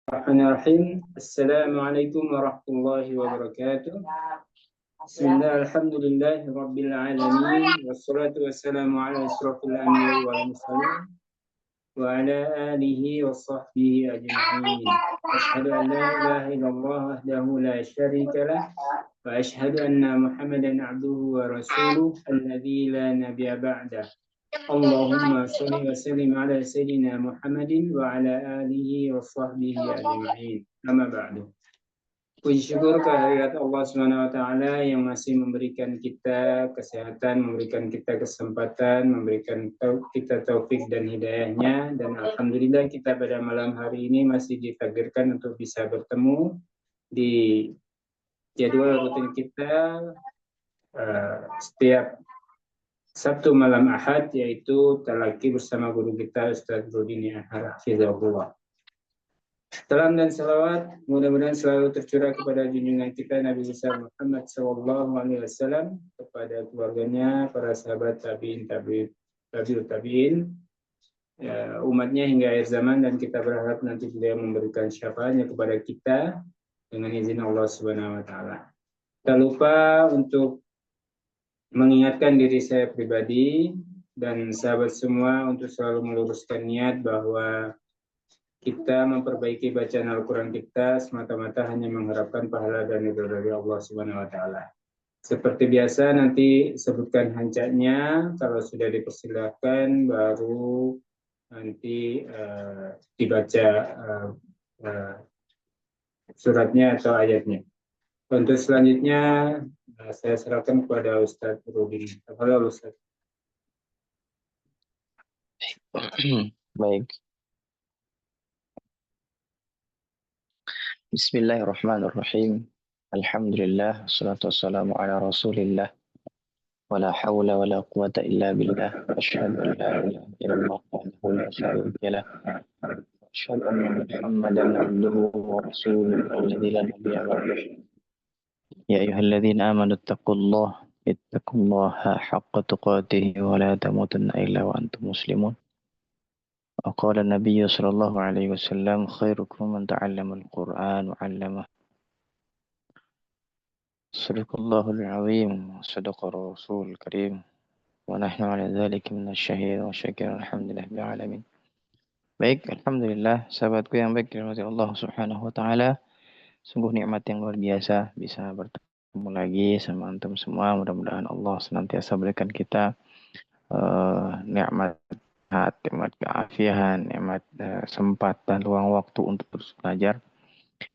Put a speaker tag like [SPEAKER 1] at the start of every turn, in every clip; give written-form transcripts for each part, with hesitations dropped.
[SPEAKER 1] Bismillahirrahmanirrahim. Assalamualaikum warahmatullahi wabarakatuh. Bismillah, alhamdulillahi rabbil alamin. Wassalatu wassalamu ala asrafil anbiya'i wal mursalin wa ala alihi wa sahbihi ajma'in. Asyhadu an la ilaha illallah wahdahu la syarika lah wa asyhadu anna Muhammadan abduhu wa rasuluh alladzi la nabiyya ba'dah. Allahumma sholli wa sallim ala sayyidina Muhammadin wa ala alihi wa sahbihi ajma'in. Amma ba'du. Puji syukur kehadirat Allah Subhanahu wa taala yang masih memberikan kita kesehatan, memberikan kita kesempatan, memberikan kita taufik dan hidayahnya, dan alhamdulillah kita pada malam hari ini masih ditakdirkan untuk bisa bertemu di jadwal rutin kita setiap Sabtu malam Ahad, yaitu talaki bersama guru kita Ustaz Rudini Ahar Hafizahullah. Salam dan salawat mudah-mudahan selalu tercurah kepada junjungan kita Nabi besar Muhammad SAW, kepada keluarganya, para sahabat tabiin, umatnya hingga akhir zaman, dan kita berharap nanti beliau memberikan syafaatnya kepada kita dengan izin Allah Subhanahu wa taala. Tak lupa untuk mengingatkan diri saya pribadi dan sahabat semua untuk selalu meluruskan niat bahwa kita memperbaiki bacaan Al-Quran kita semata-mata hanya mengharapkan pahala dan ridho dari Allah Subhanahu wa taala. Seperti biasa nanti sebutkan hancatnya, kalau sudah dipersilakan baru nanti dibaca suratnya atau ayatnya. Untuk selanjutnya saya serahkan kepada Ustaz Rudi. Halo Ustaz.
[SPEAKER 2] Baik. Bismillahirrahmanirrahim. Alhamdulillah, wassalatu wassalamu ala Rasulillah. Wala hawla wala quwata illa billah. Asyhadu an la ilaha illallah wahdahu la syarika lah. Asyhadu anna Muhammadan abduhu wa rasuluhu alladzi la nabiyya ba'dahu. Ya ayyuhalladzina amanu ittaqullaha haqqa tuqatih wa la tamutunna illa wa antum muslimun. وقال النبي صلى الله عليه وسلم خيركم من تعلم القرآن وعلمه صدق الله العظيم وصدق الرسول الكريم ونحن على ذلك من الشهيد والشاكر الحمد لله بالعالمين. Baik, alhamdulillah sahabatku yang baik dirahmati Allah Subhanahu wa taala. Sungguh nikmat yang luar biasa bisa bertemu lagi sama antum semua. Mudah-mudahan Allah senantiasa berikan kita nikmat nikmat keafian, nikmat sempat dan luang waktu untuk terus belajar.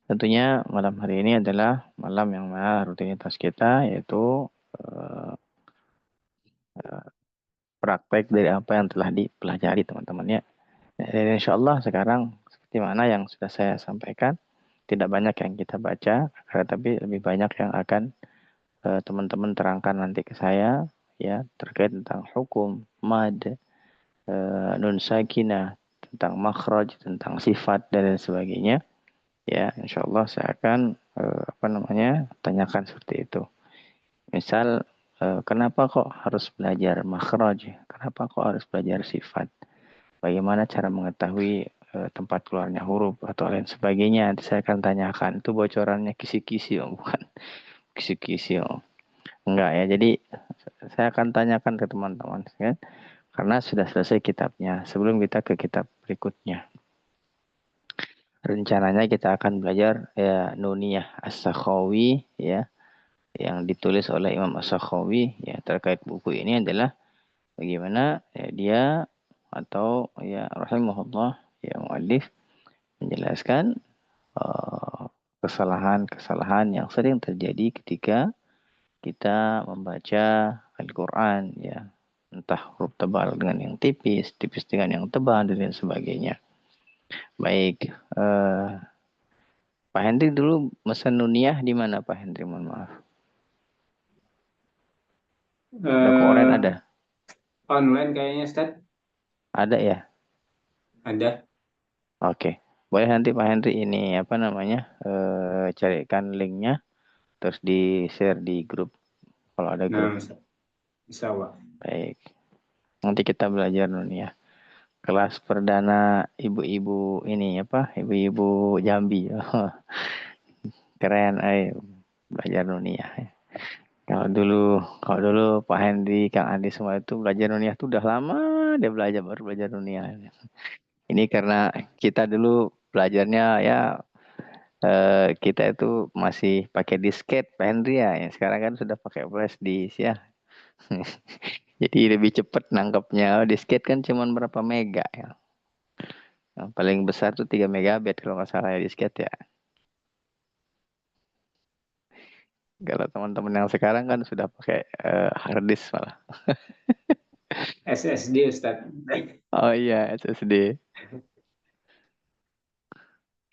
[SPEAKER 2] Tentunya malam hari ini adalah malam yang mana rutinitas kita yaitu praktek dari apa yang telah dipelajari teman-teman ya. Dan insya Allah sekarang seperti mana yang sudah saya sampaikan, tidak banyak yang kita baca, tapi lebih banyak yang akan teman-teman terangkan nanti ke saya ya terkait tentang hukum, mad, nun sakinah, tentang makhraj, tentang sifat dan lain sebagainya. Ya, insya Allah saya akan tanyakan seperti itu. Misal, kenapa kok harus belajar makhraj? Kenapa kok harus belajar sifat? Bagaimana cara mengetahui tempat keluarnya huruf atau lain sebagainya? Nanti saya akan tanyakan. Itu bocorannya kisi-kisi, bukan kisi-kisi. Enggak ya. Jadi saya akan tanyakan ke teman-teman, kan? Karena sudah selesai kitabnya. Sebelum kita ke kitab berikutnya, rencananya kita akan belajar ya Nuniyah As-Sakhawi ya, yang ditulis oleh Imam As-Sakhawi ya. Terkait buku ini adalah bagaimana ya, dia atau ya rahimahullah ya muallif menjelaskan kesalahan-kesalahan yang sering terjadi ketika kita membaca Al-Quran ya, entah huruf tebal dengan yang tipis, tipis dengan yang tebal dan lain sebagainya. Baik, Pak Hendri dulu mesen Nuniyah di mana Pak Hendri? Mohon maaf. Online ada?
[SPEAKER 1] Online kayaknya Ustaz.
[SPEAKER 2] Ada ya?
[SPEAKER 1] Ada.
[SPEAKER 2] Oke. Boleh nanti Pak Hendri ini carikan linknya terus di share di grup kalau ada grup.
[SPEAKER 1] Insya Allah.
[SPEAKER 2] Baik. Nanti kita belajar Nuniyah. kelas perdana ibu-ibu ini apa? Ibu-ibu Jambi. Keren, belajar dunia. Kalau dulu Pak Hendy, Kang Andi semua itu belajar dunia itu udah lama dia baru belajar dunia. Ini karena kita dulu belajarnya ya kita itu masih pakai disket Pak Hendy ya. Sekarang kan sudah pakai flash disk ya. Jadi lebih cepat nangkepnya. Disket kan cuma berapa mega ya. Yang paling besar tuh 3 megabit kalau nggak salah ya disket ya. Kalau teman-teman yang sekarang kan sudah pakai hard disk malah.
[SPEAKER 1] SSD Ustaz.
[SPEAKER 2] Oh iya, SSD.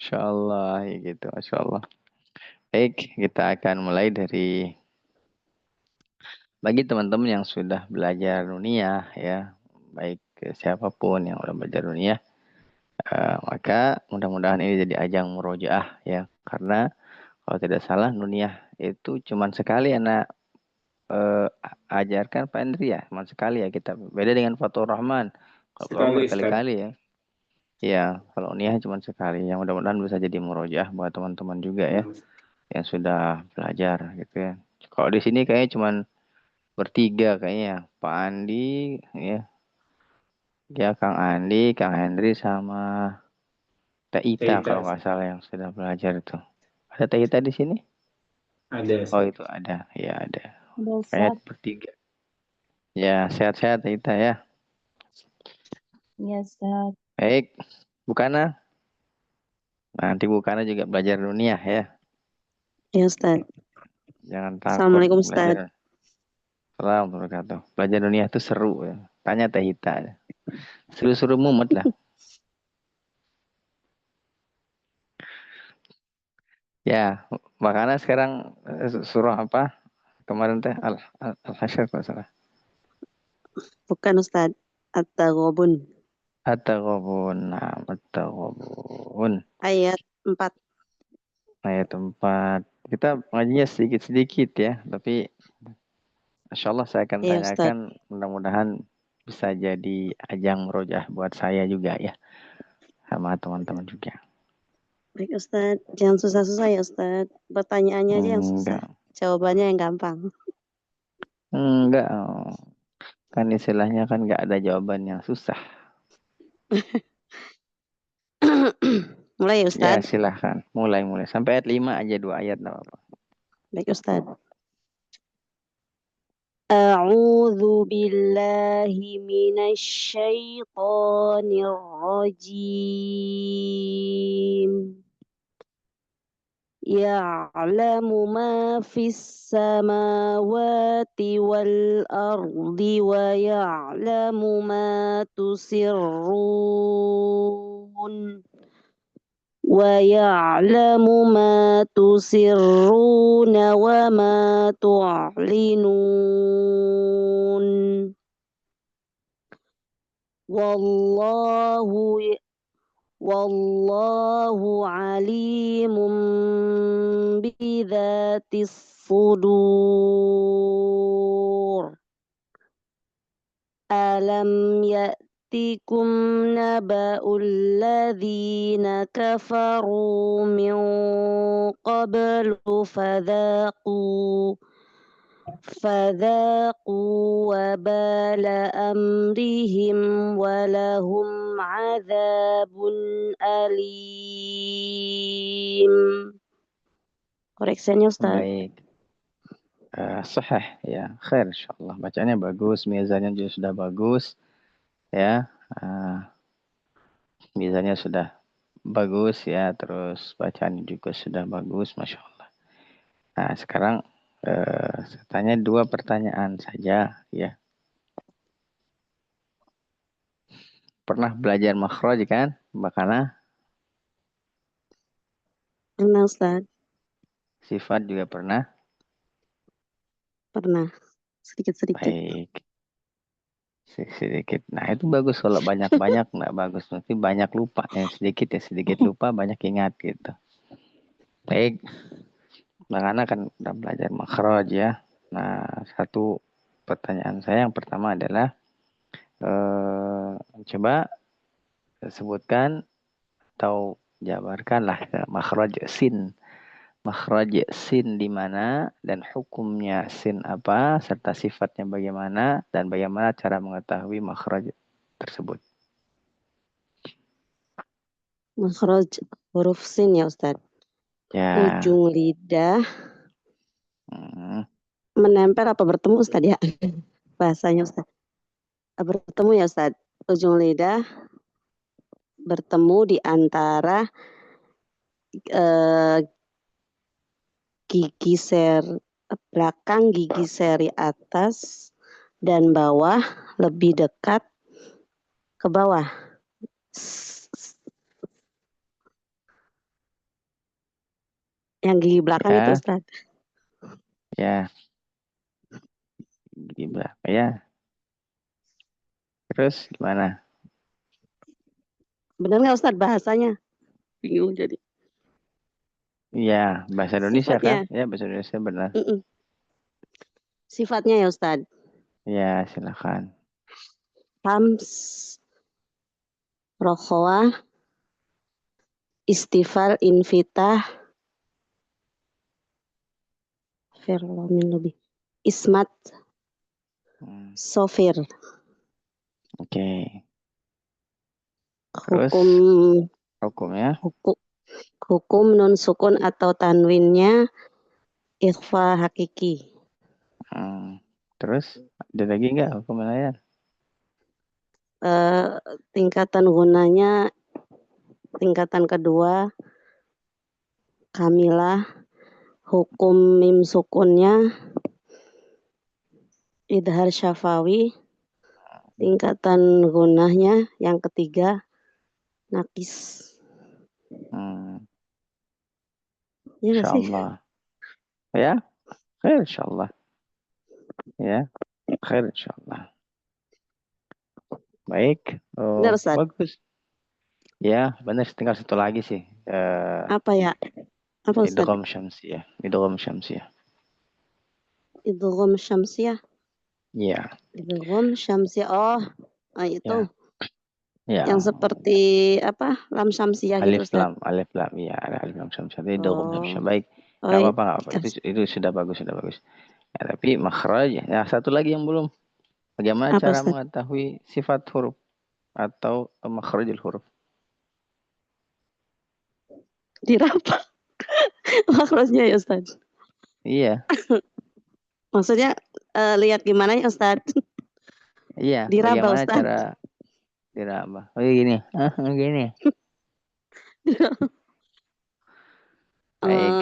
[SPEAKER 2] Masya Allah, ya gitu. Masya Allah. Baik, kita akan mulai dari bagi teman-teman yang sudah belajar dunia ya, baik siapapun yang sudah belajar dunia, maka mudah-mudahan ini jadi ajang murojaah ya, karena kalau tidak salah dunia itu cuma sekali anak ajarkan Pak Andri ya, cuma sekali ya kita. Beda dengan Fathur Rahman, kalau Fathur Rahman
[SPEAKER 1] Sekali Ustaz.
[SPEAKER 2] berkali-kali ya. Ya, kalau Nia cuma sekali. Yang mudah-mudahan bisa jadi murojaah buat teman-teman juga ya, yang sudah belajar gitu ya. Kalau di sini kayaknya cuma bertiga kayaknya. Pak Andi, ya Kang Andi, Kang Hendri sama Teh Ita
[SPEAKER 1] Cerita
[SPEAKER 2] kalau nggak salah yang sudah belajar itu. Ada Teh Ita di sini?
[SPEAKER 1] ada
[SPEAKER 2] Oh
[SPEAKER 1] Ustaz.
[SPEAKER 2] itu ada, ya ada.
[SPEAKER 3] Ada
[SPEAKER 2] Kayak
[SPEAKER 3] Ustaz.
[SPEAKER 2] bertiga. Ya sehat-sehat Teh Ita ya.
[SPEAKER 3] Iya Ustaz.
[SPEAKER 2] Baik, Bukana. Nanti Bukana juga belajar dunia ya.
[SPEAKER 3] Ya Ustaz.
[SPEAKER 2] Jangan takut
[SPEAKER 3] Assalamualaikum Ustaz.
[SPEAKER 2] belajar. Assalamualaikum warahmatullahi wabarakatuh. Belajar dunia itu seru ya. Tanya Teh Ita. Seru-seru mumet lah. Ya, makanya sekarang surah apa? Kemarin teh Al-Hasyr kalau salah.
[SPEAKER 3] Bukan Ustaz. At-Taghabun.
[SPEAKER 2] At-Taghabun. Nah, At-Taghabun.
[SPEAKER 3] Ayat 4.
[SPEAKER 2] Ayat 4. Kita ngajinya sedikit-sedikit ya, tapi Insya Allah saya akan
[SPEAKER 3] Iya Ustaz.
[SPEAKER 2] tanyakan, mudah-mudahan bisa jadi ajang merojah buat saya juga ya, sama teman-teman juga.
[SPEAKER 3] Baik Ustaz. Jangan susah-susah ya Ustaz. Pertanyaannya aja yang susah.
[SPEAKER 2] Enggak.
[SPEAKER 3] Jawabannya yang gampang.
[SPEAKER 2] Enggak. Kan istilahnya kan enggak ada jawaban yang susah.
[SPEAKER 3] Mulai ya
[SPEAKER 2] Ya
[SPEAKER 3] Ustaz.
[SPEAKER 2] silahkan. Mulai. Sampai ayat 5 aja, 2 ayat. Enggak apa-apa.
[SPEAKER 3] Baik Ustaz. A'udzu billahi minasy syaithanir rajim. يعلم ما في السماوات والأرض ويعلم ما تسرون وما تعلنون والله عليم بذات الصدور ألم يأتكم نبأ الذين كفروا من قبل فذاقوا وبال أمرهم ولهم عذاب أليم. Koreksinya Ustaz.
[SPEAKER 2] Baik. Sahih ya, khair insyaallah. Bacanya bagus, mizannya juga sudah bagus ya. Mizannya sudah bagus ya, terus bacaannya juga sudah bagus, Masya Allah. Nah sekarang saya tanya 2 pertanyaan saja ya. Pernah belajar makhraj kan, Mbak Kana?
[SPEAKER 3] Pernah Ustaz.
[SPEAKER 2] Sifat juga pernah?
[SPEAKER 3] Pernah. Sedikit-sedikit.
[SPEAKER 2] Baik. Sedikit. Nah itu bagus, kalau banyak-banyak nggak bagus. Nanti banyak lupa. Yang sedikit ya sedikit lupa, banyak ingat gitu. Baik. Mbak Kana kan udah belajar makhraj ya. Nah satu pertanyaan saya yang pertama adalah coba sebutkan atau jabarkanlah makhraj sin. Makhraj sin di mana dan hukumnya sin apa serta sifatnya bagaimana dan bagaimana cara mengetahui makhraj tersebut.
[SPEAKER 3] Makhraj huruf sin ya Ustaz.
[SPEAKER 2] Ya.
[SPEAKER 3] Ujung lidah
[SPEAKER 2] Hmm.
[SPEAKER 3] menempel apa bertemu Ustaz ya? Bahasanya Ustaz. Bertemu ya Ustaz. Ujung lidah bertemu di antara gigi belakang gigi seri atas dan bawah lebih dekat ke bawah. Yang gigi belakang itu
[SPEAKER 2] Ya.
[SPEAKER 3] Ustaz.
[SPEAKER 2] Ya. Gigi belakang ya. Terus gimana?
[SPEAKER 3] Benar nggak Ustaz bahasanya? Bingung jadi.
[SPEAKER 2] Iya, bahasa Indonesia kan?
[SPEAKER 3] Sifatnya.
[SPEAKER 2] Ya, bahasa Indonesia benar.
[SPEAKER 3] Sifatnya ya Ustaz.
[SPEAKER 2] Ya, silakan.
[SPEAKER 3] Hams, rokhawah, istifal, infitah, firlomin lebih, ismat, sofir.
[SPEAKER 2] Oke. Terus
[SPEAKER 3] Hukum
[SPEAKER 2] hukumnya?
[SPEAKER 3] Hukum nun sukun atau tanwinnya ikhfa hakiki.
[SPEAKER 2] Terus ada lagi nggak hukum lain?
[SPEAKER 3] Tingkatan gunanya tingkatan kedua kamilah. Hukum mim sukunnya idhar syafawi. Tingkatan gunanya yang ketiga nakis. Ya nggak sih?
[SPEAKER 2] Insyaallah. Ya, khair insyaallah. Ya, khair insyaallah. Baik.
[SPEAKER 3] Benar Ustaz?
[SPEAKER 2] Bagus. Ya, benar. Tinggal satu lagi sih.
[SPEAKER 3] Apa ya? Apa Ustaz?
[SPEAKER 2] Idgham syamsiyah. Idgham syamsiyah.
[SPEAKER 3] Idgham syamsiyah.
[SPEAKER 2] Iya.
[SPEAKER 3] Idgham syamsiyah. Oh, itu.
[SPEAKER 2] Ya.
[SPEAKER 3] Yang seperti apa? Lam syamsiyah gitu Ustaz.
[SPEAKER 2] Alif lam. Iya, ada alif lam syamsiyah. Idgham syamsiyah. Baik.
[SPEAKER 3] Oh,
[SPEAKER 2] Enggak apa-apa, enggak apa-apa. Itu sudah bagus, sudah bagus. Ya, tapi makhraj. Ya, satu lagi yang belum. Bagaimana
[SPEAKER 3] apa
[SPEAKER 2] cara
[SPEAKER 3] Ustaz?
[SPEAKER 2] mengetahui sifat huruf atau makhrajul huruf?
[SPEAKER 3] Diraba makhrajnya ya Ustaz.
[SPEAKER 2] Iya.
[SPEAKER 3] Maksudnya lihat gimana ya Ustaz?
[SPEAKER 2] Iya,
[SPEAKER 3] Diraba
[SPEAKER 2] bagaimana
[SPEAKER 3] Ustaz.
[SPEAKER 2] cara diraba? Oh gini. Gini. Baik.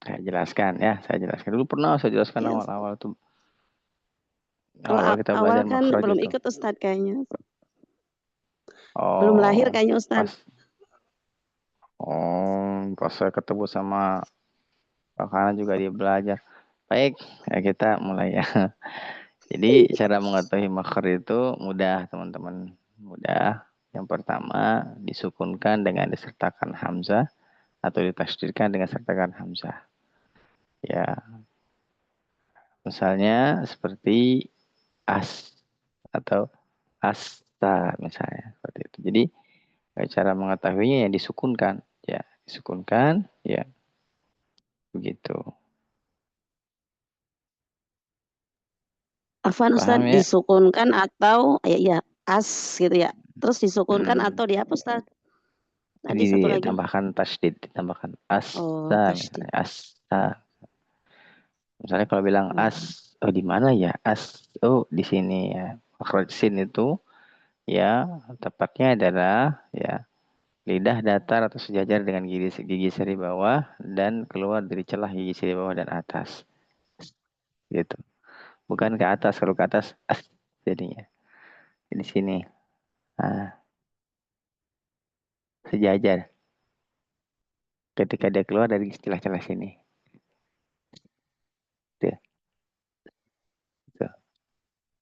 [SPEAKER 2] Saya jelaskan ya, saya jelaskan dulu pernah saya jelaskan
[SPEAKER 3] Yes.
[SPEAKER 2] awal-awal tuh.
[SPEAKER 3] Kalau
[SPEAKER 2] Awal kita
[SPEAKER 3] awal
[SPEAKER 2] belajar
[SPEAKER 3] kan
[SPEAKER 2] makhraj
[SPEAKER 3] belum
[SPEAKER 2] itu.
[SPEAKER 3] ikut Ustaz kayaknya. Belum
[SPEAKER 2] Oh,
[SPEAKER 3] lahir kayaknya Ustaz.
[SPEAKER 2] Pas saya ketemu sama Pak Kana juga dia belajar. Baik, ya kita mulai ya. Jadi cara mengetahui makhraj itu mudah teman-teman, mudah. Yang pertama disukunkan dengan disertakan hamzah atau ditasydidkan dengan disertakan hamzah. Ya, misalnya seperti as atau asta misalnya seperti itu. Jadi cara mengetahuinya yang disukunkan, ya begitu.
[SPEAKER 3] Afwan Ustaz,
[SPEAKER 2] Paham ya?
[SPEAKER 3] disukunkan atau ya as gitu ya. Terus disukunkan atau dihapus Ustaz? Tadi satu lagi.
[SPEAKER 2] Ditambahkan tasdid, ditambahkan
[SPEAKER 3] Oh,
[SPEAKER 2] asta
[SPEAKER 3] tasydid.
[SPEAKER 2] misalnya asta. Misalnya kalau bilang as, oh di mana ya as? Oh di sini ya. Makhraj sin itu ya tepatnya adalah ya lidah datar atau sejajar dengan gigi seri bawah dan keluar dari celah gigi seri bawah dan atas. Gitu. Bukan ke atas, kalau ke atas as jadinya. Di sini. Nah, sejajar. Ketika dia keluar dari celah-celah sini. Tuh, tuh.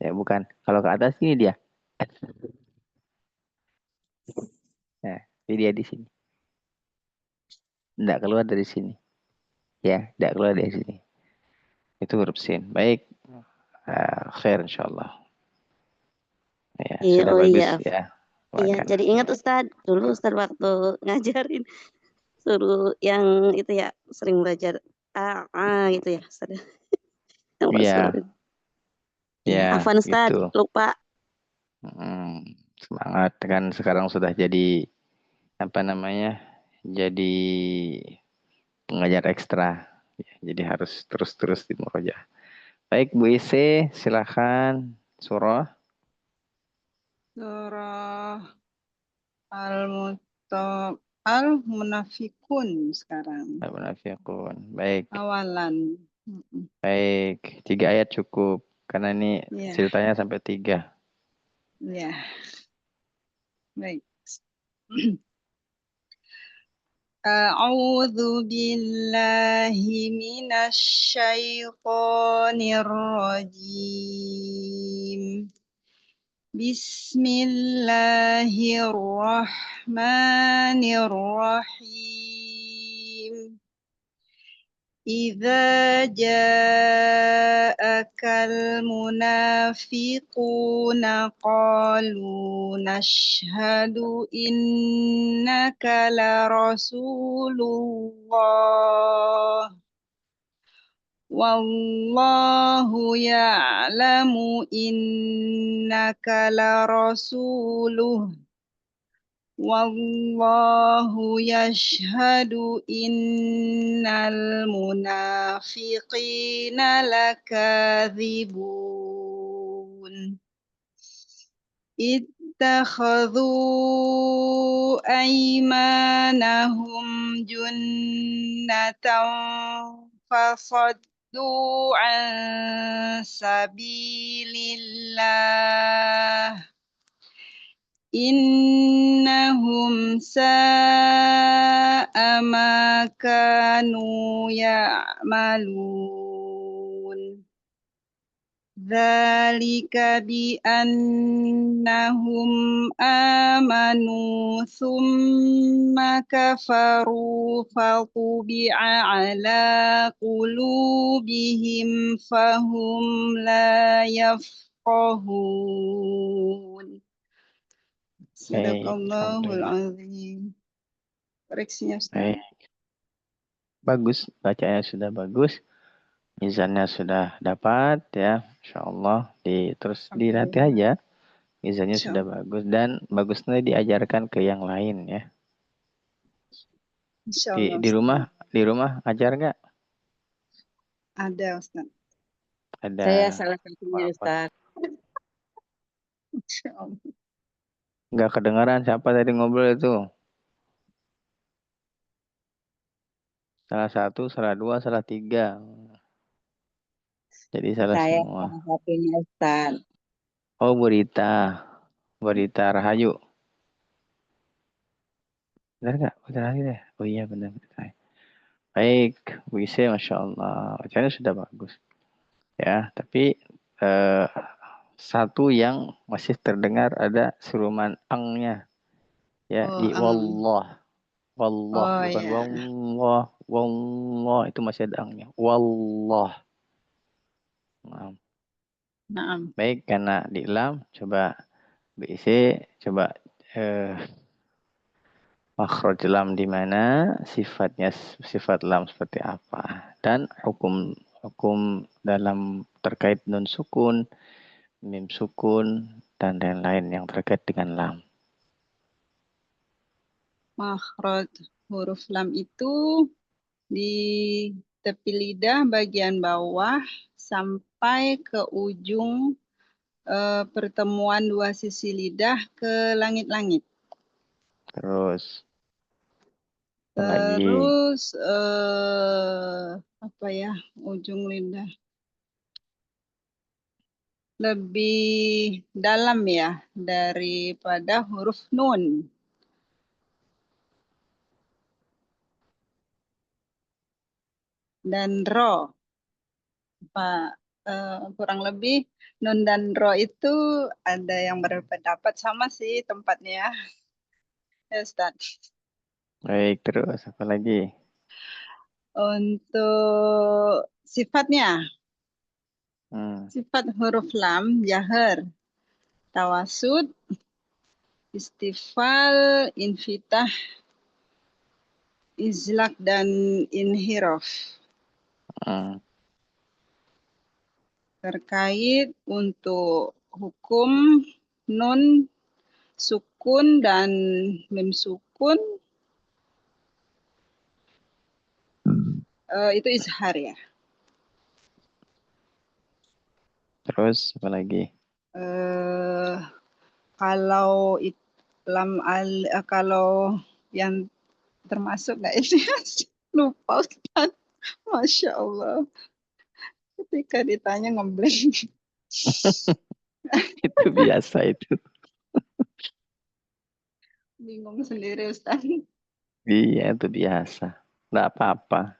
[SPEAKER 2] Ya bukan. Kalau ke atas ini dia. Nah, jadi dia di sini. Tidak keluar dari sini. Ya, tidak keluar dari sini. Itu huruf sin. Baik. Khair insyaAllah. Ya,
[SPEAKER 3] Iya,
[SPEAKER 2] sudah
[SPEAKER 3] oh
[SPEAKER 2] bagus
[SPEAKER 3] iya.
[SPEAKER 2] ya.
[SPEAKER 3] Iya,
[SPEAKER 2] Makan.
[SPEAKER 3] jadi ingat Ustadz, dulu Ustadz waktu ngajarin suruh yang itu ya, sering belajar gitu ya Ustadz. Yang Pak
[SPEAKER 2] Iya,
[SPEAKER 3] suruh. Iya,
[SPEAKER 2] ya,
[SPEAKER 3] Afwan
[SPEAKER 2] gitu.
[SPEAKER 3] Ustadz, lupa.
[SPEAKER 2] Semangat kan sekarang sudah jadi apa namanya? Jadi pengajar ekstra. Ya, jadi harus terus-terus di murojaah. Baik, Bu Ise, silakan surah.
[SPEAKER 4] Surah Al-Munafikun sekarang.
[SPEAKER 2] Al-Munafiqun. Baik,
[SPEAKER 4] Awalan. Mm-mm.
[SPEAKER 2] baik. 3 ayat cukup. Karena ini
[SPEAKER 4] Ya,
[SPEAKER 2] ceritanya sampai 3.
[SPEAKER 4] ya, baik. A'udzu billahi minasy syaithanir rajim. Bismillahirrahmanirrahim. Idza ja'akal munafiquna qalu nashhadu innaka la rasulullah wallahu ya'lamu innaka la rasuluh wallahu yashhadu innal munafiqina lakadzibun. Ittakhadhu aymanahum junnatan fasaddu an sabilillah. Innahum sa'a ma kanu ya'malun. Dzalika bi annahum amanu thumma kafaru fatubi'a ala qulubihim fahum la yafqahun. Sadaqallahul azim. Koreksinya Ustaz.
[SPEAKER 2] Baik. Bagus, bacanya sudah bagus. Mizannya sudah dapat ya. Insyaallah terus dilatih aja. Mizannya sudah bagus dan bagusnya diajarkan ke yang lain ya.
[SPEAKER 4] Insyaallah.
[SPEAKER 2] Di rumah ajar nggak?
[SPEAKER 4] Ada Ustaz.
[SPEAKER 2] Ada.
[SPEAKER 3] Saya salah satunya Ustaz.
[SPEAKER 4] Insyaallah.
[SPEAKER 2] Nggak kedengaran siapa tadi ngobrol itu? Salah 1, salah 2, salah 3. Jadi salah
[SPEAKER 3] Saya
[SPEAKER 2] semua.
[SPEAKER 3] salah satunya Ustaz.
[SPEAKER 2] Oh, Bu Rita. Bu Rita Rahayu. Benar nggak? Benar lagi deh. Oh iya benar. Baik, Bu Ise, Masya Allah. Bacanya sudah bagus. Ya, tapi satu yang masih terdengar ada seruman angnya. Ya, di wallah. Wallah, bukan
[SPEAKER 4] ya.
[SPEAKER 2] wallah. Wallah, itu masih ada angnya. Wallah.
[SPEAKER 4] Naam.
[SPEAKER 2] Baik, karena di lam, coba BC, coba makhraj lam di mana, sifatnya sifat lam seperti apa, dan hukum dalam terkait nun sukun, mim sukun, dan lain-lain yang terkait dengan lam.
[SPEAKER 4] Makhraj huruf lam itu di tepi lidah bagian bawah sampai ke ujung pertemuan dua sisi lidah ke langit-langit.
[SPEAKER 2] Terus
[SPEAKER 4] Terus apa ya, ujung lidah lebih dalam ya daripada huruf nun. Dan ro. Kurang lebih nun dan ro itu ada yang berpendapat sama sih tempatnya. Ya, Ustaz.
[SPEAKER 2] baik, terus apa lagi?
[SPEAKER 4] Untuk sifatnya, sifat huruf lam jahar. tawasud, istifal, infitah, izlak, dan inhiraf. Terkait untuk hukum nun sukun dan mim sukun, itu izhar ya.
[SPEAKER 2] Terus apa lagi?
[SPEAKER 4] Kalau kalau yang termasuk nggak ini lupa Ustaz. Masya Allah. Ketika ditanya ngeblank.
[SPEAKER 2] Itu biasa itu.
[SPEAKER 4] Bingung sendiri Ustaz.
[SPEAKER 2] Iya, itu biasa. Nggak apa-apa.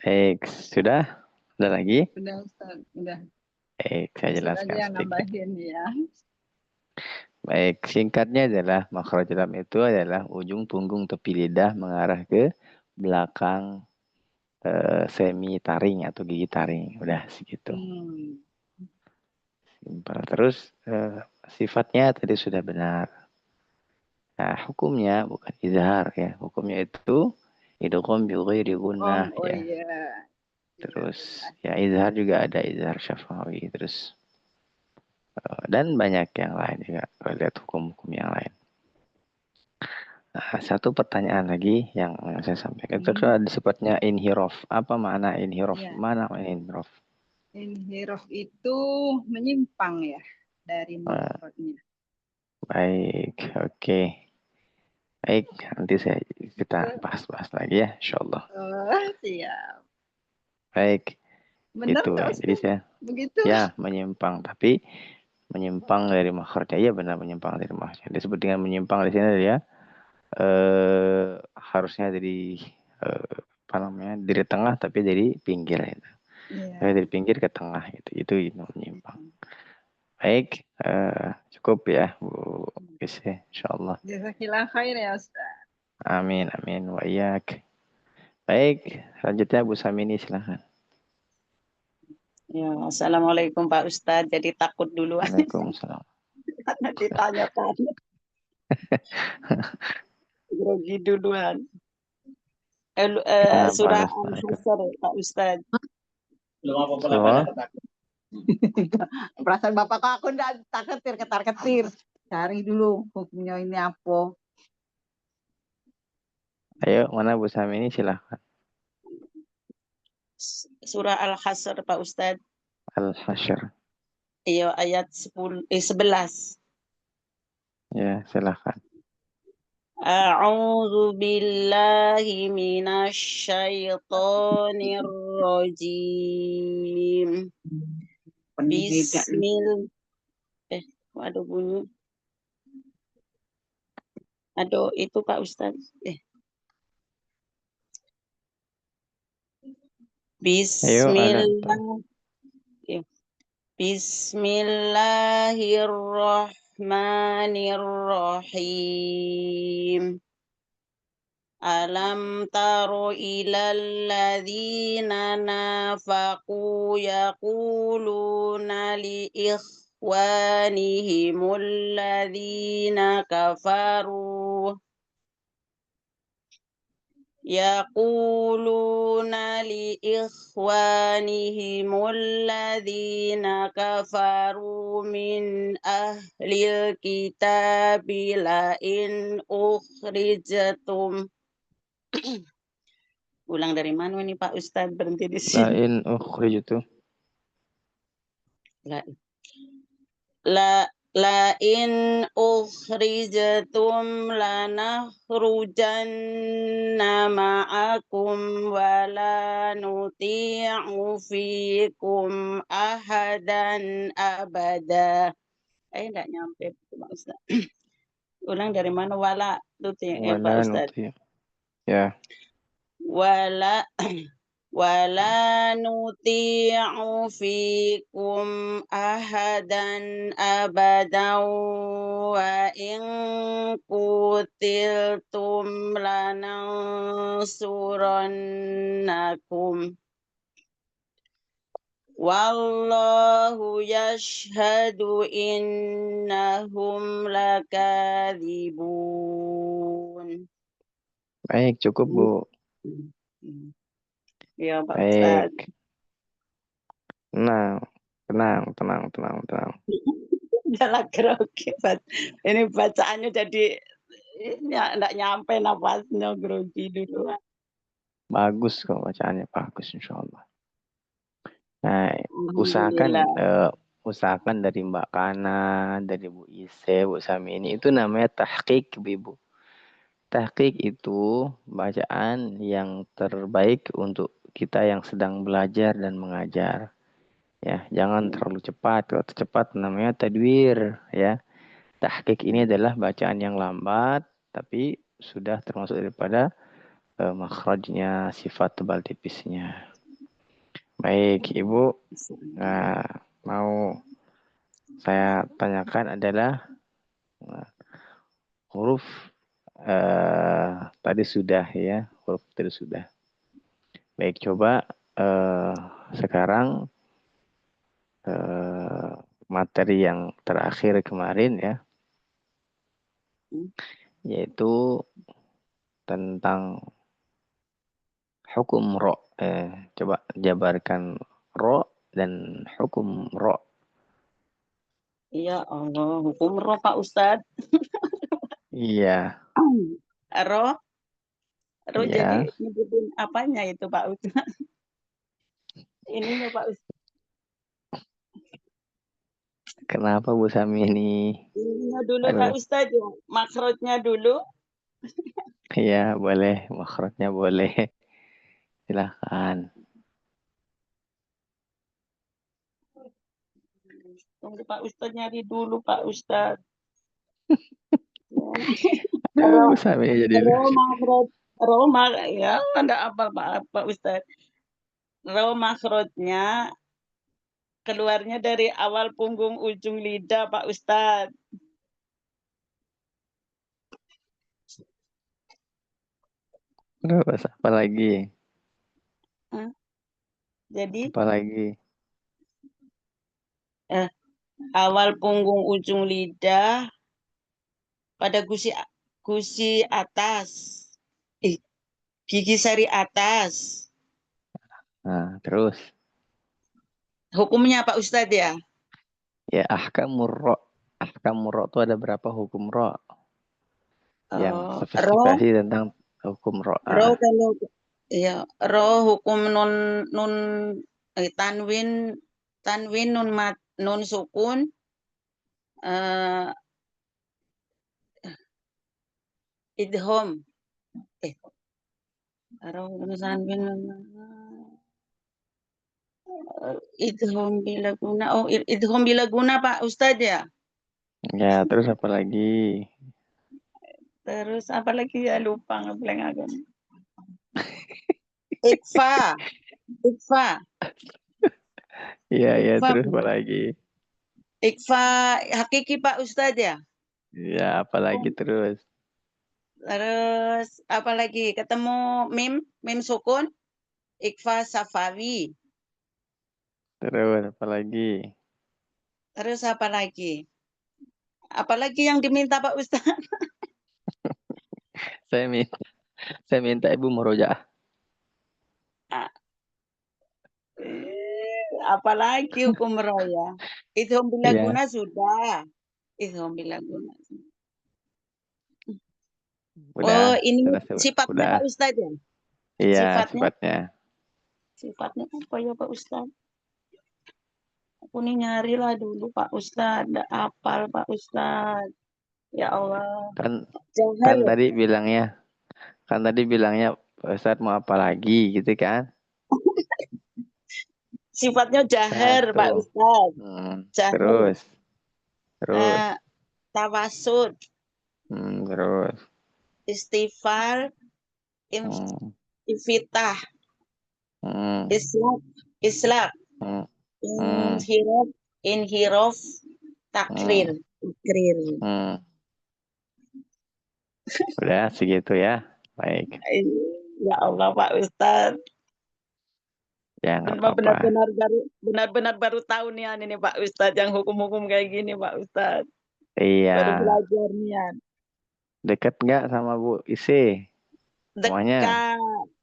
[SPEAKER 2] Baik, sudah? Ada lagi?
[SPEAKER 4] Udah Ustaz, udah.
[SPEAKER 2] Baik, saya
[SPEAKER 4] Ustaz
[SPEAKER 2] jelaskan
[SPEAKER 4] aja yang
[SPEAKER 2] sedikit.
[SPEAKER 4] nambahin ya.
[SPEAKER 2] Baik, singkatnya adalah makhraj lam itu adalah ujung punggung tepi lidah mengarah ke belakang semi taring atau gigi taring. Udah segitu. Simpel. Terus sifatnya tadi sudah benar. Nah, hukumnya bukan izhar ya. Hukumnya itu idgham bi ghairi gunnah
[SPEAKER 4] Oh
[SPEAKER 2] ya.
[SPEAKER 4] iya.
[SPEAKER 2] Terus ya izhar juga ada izhar syafawi. Terus dan banyak yang lain juga. Kalau lihat hukum-hukum yang lain. Nah, satu pertanyaan lagi yang saya sampaikan. Itu kan ada sifatnya inhiraf. Apa makna inhiraf?
[SPEAKER 4] Ya.
[SPEAKER 2] Mana inhiraf?
[SPEAKER 4] Inhiraf itu menyimpang ya dari makhrajnya.
[SPEAKER 2] Baik, oke. Baik, nanti kita bahas-bahas lagi ya, insyaallah.
[SPEAKER 4] Siap.
[SPEAKER 2] Baik,
[SPEAKER 4] Benar
[SPEAKER 2] itu
[SPEAKER 4] nggak
[SPEAKER 2] ya. Jadi
[SPEAKER 4] Ustaz?
[SPEAKER 2] saya
[SPEAKER 4] Begitu?
[SPEAKER 2] ya menyimpang, tapi menyimpang dari makhrajnya. Iya benar menyimpang dari makhrajnya. Disebut dengan menyimpang di sini ya. Harusnya dari apa namanya? Dari tengah tapi dari pinggir itu.
[SPEAKER 4] Iya.
[SPEAKER 2] Dari pinggir ke tengah itu menyimpang. Baik, cukup ya Bu Kise, insyaallah.
[SPEAKER 4] Jazakillah khair ya Ustaz.
[SPEAKER 2] Amin, amin, wa iyyak. Baik, selanjutnya Bu Samini silahkan.
[SPEAKER 3] Ya, Assalamualaikum Pak Ustadz. Jadi takut duluan.
[SPEAKER 2] Waalaikumsalam.
[SPEAKER 3] Ditanya-tanya. Grogi duluan.
[SPEAKER 2] Kenapa
[SPEAKER 3] Surah
[SPEAKER 2] harus takut?
[SPEAKER 3] Al-Hasr Pak Ustadz.
[SPEAKER 2] Surah
[SPEAKER 3] Perasaan bapak kok aku ndak ketar-ketir. Cari dulu hukumnya ini apa.
[SPEAKER 2] Ayo, mana Bu Samini silahkan.
[SPEAKER 3] Surah Al-Hasr Pak Ustadz.
[SPEAKER 2] Al-Hasyr.
[SPEAKER 3] Iya ayat 11.
[SPEAKER 2] Ya, silahkan.
[SPEAKER 3] A'udzu billahi minasy syaithanir rajim. Bismillah. Aduh bunyi. Aduh itu Pak Ustadz. Bismillah. Bismillahirrahmanirrahim. Alam taro ilal ladzina nafaqu yaquluna li ikhwanihimul ladzina kafaru yaquluna li ikhwanihimul ladzina kafaru min ahlil kitabi la in ukhrijatum. Ulang dari mana nih Pak Ustadz, berhenti di sini.
[SPEAKER 2] Lain ukhrijtu.
[SPEAKER 3] La in ukhrijatum lanakhrujanna ma'akum wa la nuti'u fikum ahadan abada. Enggak nyampe Pak Ustaz. Ulang dari mana wala Pak Ustaz.
[SPEAKER 2] Ya.
[SPEAKER 3] Wala nuti'u fikum ahadan abadan wa in kutiltum lanansurannakum.
[SPEAKER 5] Wallahu yashhadu innahum lakadzibun.
[SPEAKER 2] Baik, cukup Bu.
[SPEAKER 5] Ya Pak
[SPEAKER 2] Baik.
[SPEAKER 5] Ustadz.
[SPEAKER 2] Tenang, tenang.
[SPEAKER 5] Jalan grogi. Ini bacaannya jadi nggak nyampe nafasnya, grogi dulu.
[SPEAKER 2] Bagus kok bacaannya, bagus insya Allah. Nah,
[SPEAKER 5] Alhamdulillah.
[SPEAKER 2] usahakan dari Mbak Kana, dari Bu Ise, Bu Samini, itu namanya tahqiq, Ibu. Tahqiq itu bacaan yang terbaik untuk kita yang sedang belajar dan mengajar. Ya, jangan terlalu cepat. Kalau cepat namanya tadwir, ya. Tahqiq ini adalah bacaan yang lambat, tapi sudah termasuk daripada makhrajnya, sifat tebal tipisnya. Baik, Ibu. Nah, mau saya tanyakan adalah huruf tadi sudah ya, huruf tadi sudah. Baik, coba sekarang materi yang terakhir kemarin ya, yaitu tentang hukum ro. Coba jabarkan ro dan hukum ro.
[SPEAKER 5] Ya Allah, hukum roh Pak Ustadz.
[SPEAKER 2] Iya.
[SPEAKER 5] Roh
[SPEAKER 2] Iya.
[SPEAKER 5] Jadi nyebutin apanya itu Pak Ustadz? Ininya Pak Ustadz.
[SPEAKER 2] Kenapa Bu Samini?
[SPEAKER 5] Ininya dulu Pak Ustadz ya, makrotnya dulu.
[SPEAKER 2] Iya, boleh. Makhrajnya boleh. Silakan.
[SPEAKER 5] Tunggu Pak Ustadz nyari dulu Pak Ustadz.
[SPEAKER 2] Aduh, Samini jadi
[SPEAKER 5] Roma ya, ada apa Pak Ustadz? Roh makrotnya keluarnya dari awal punggung ujung lidah Pak Ustadz.
[SPEAKER 2] Terus apa lagi?
[SPEAKER 5] Jadi
[SPEAKER 2] apa lagi?
[SPEAKER 5] Awal punggung ujung lidah pada gusi atas, gigi sari atas.
[SPEAKER 2] Nah, terus?
[SPEAKER 5] Hukumnya Pak Ustadz ya?
[SPEAKER 2] Ya, ahkamur ro. Ahkamur ro itu ada berapa hukum ro? Yang spesifikasi tentang hukum ro.
[SPEAKER 5] Ro kalau ya, ro hukum nun tanwin nun sukun, idhom. Ro tanwin idhom bila guna. Oh, idhom bila guna Pak Ustadz ya?
[SPEAKER 2] Ya, terus apa lagi?
[SPEAKER 5] Terus apa lagi ya, lupa ngeblank aku. Ikfa.
[SPEAKER 2] Iya, terus apa lagi?
[SPEAKER 5] Ikfa hakiki Pak Ustadz ya?
[SPEAKER 2] Ya, apa lagi terus?
[SPEAKER 5] Terus apa lagi? Ketemu mim sukun, ikfa safawi.
[SPEAKER 2] Terus apa lagi?
[SPEAKER 5] Terus apa lagi? Apalagi yang diminta Pak Ustadz?
[SPEAKER 2] Saya minta Ibu murojaah.
[SPEAKER 5] Apalagi hukum raya? Itu bila guna sudah. Itu bila guna.
[SPEAKER 2] Udah,
[SPEAKER 5] Oh, ini
[SPEAKER 2] sudah.
[SPEAKER 5] sifatnya Pak Ustadz ya?
[SPEAKER 2] Iya, sifatnya.
[SPEAKER 5] Sifatnya apa ya Pak Ustadz? Aku nih nyari lah dulu Pak Ustadz. Ada apal Pak Ustadz. Ya Allah.
[SPEAKER 2] Kan tadi bilangnya, Pak Ustadz mau apa lagi gitu kan?
[SPEAKER 5] Sifatnya jahar Pak Ustadz.
[SPEAKER 2] Terus.
[SPEAKER 5] Tawasud.
[SPEAKER 2] Terus.
[SPEAKER 5] Istighfar. Infitah. Islam. Inhirof. Takrir.
[SPEAKER 2] Udah segitu ya. Baik.
[SPEAKER 5] Ya Allah Pak Ustadz.
[SPEAKER 2] Ya nggak apa-apa.
[SPEAKER 5] Benar-benar baru tahu nih ini Pak Ustadz yang hukum-hukum kayak gini Pak Ustadz.
[SPEAKER 2] Iya.
[SPEAKER 5] Baru belajar nih.
[SPEAKER 2] Dekat nggak sama Bu Ise? Semuanya.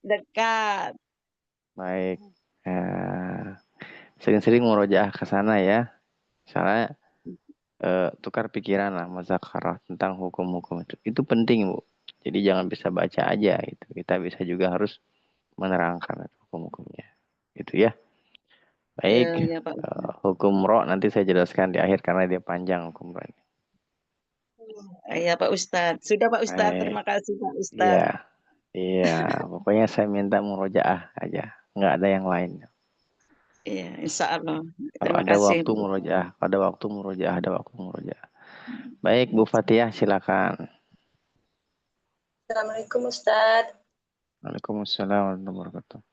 [SPEAKER 5] Dekat.
[SPEAKER 2] Baik. Sering-sering murojaah ke sana ya. Misalnya tukar pikiran lah muzakarah tentang hukum-hukum itu. Itu penting, Bu. Jadi jangan bisa baca aja gitu. Kita bisa juga harus menerangkan hukum-hukumnya. Gitu ya. Baik.
[SPEAKER 5] Ya, Pak Ustadz.
[SPEAKER 2] Hukum ro nanti saya jelaskan di akhir karena dia panjang hukum ro ini.
[SPEAKER 5] Iya Pak Ustadz. Sudah Pak Ustadz.
[SPEAKER 2] Baik.
[SPEAKER 5] Terima kasih Pak
[SPEAKER 2] Iya.
[SPEAKER 5] Ustadz.
[SPEAKER 2] Iya, pokoknya saya minta murojaah aja. Nggak ada yang lain.
[SPEAKER 5] Iya, insya Allah.
[SPEAKER 2] Kalau
[SPEAKER 5] Terima
[SPEAKER 2] ada
[SPEAKER 5] kasih.
[SPEAKER 2] waktu murojaah, ada waktu murojaah. Baik, Bu Fatihah silakan.
[SPEAKER 6] Assalamualaikum Ustadz.
[SPEAKER 2] Waalaikumsalam warahmatullahi wabarakatuh.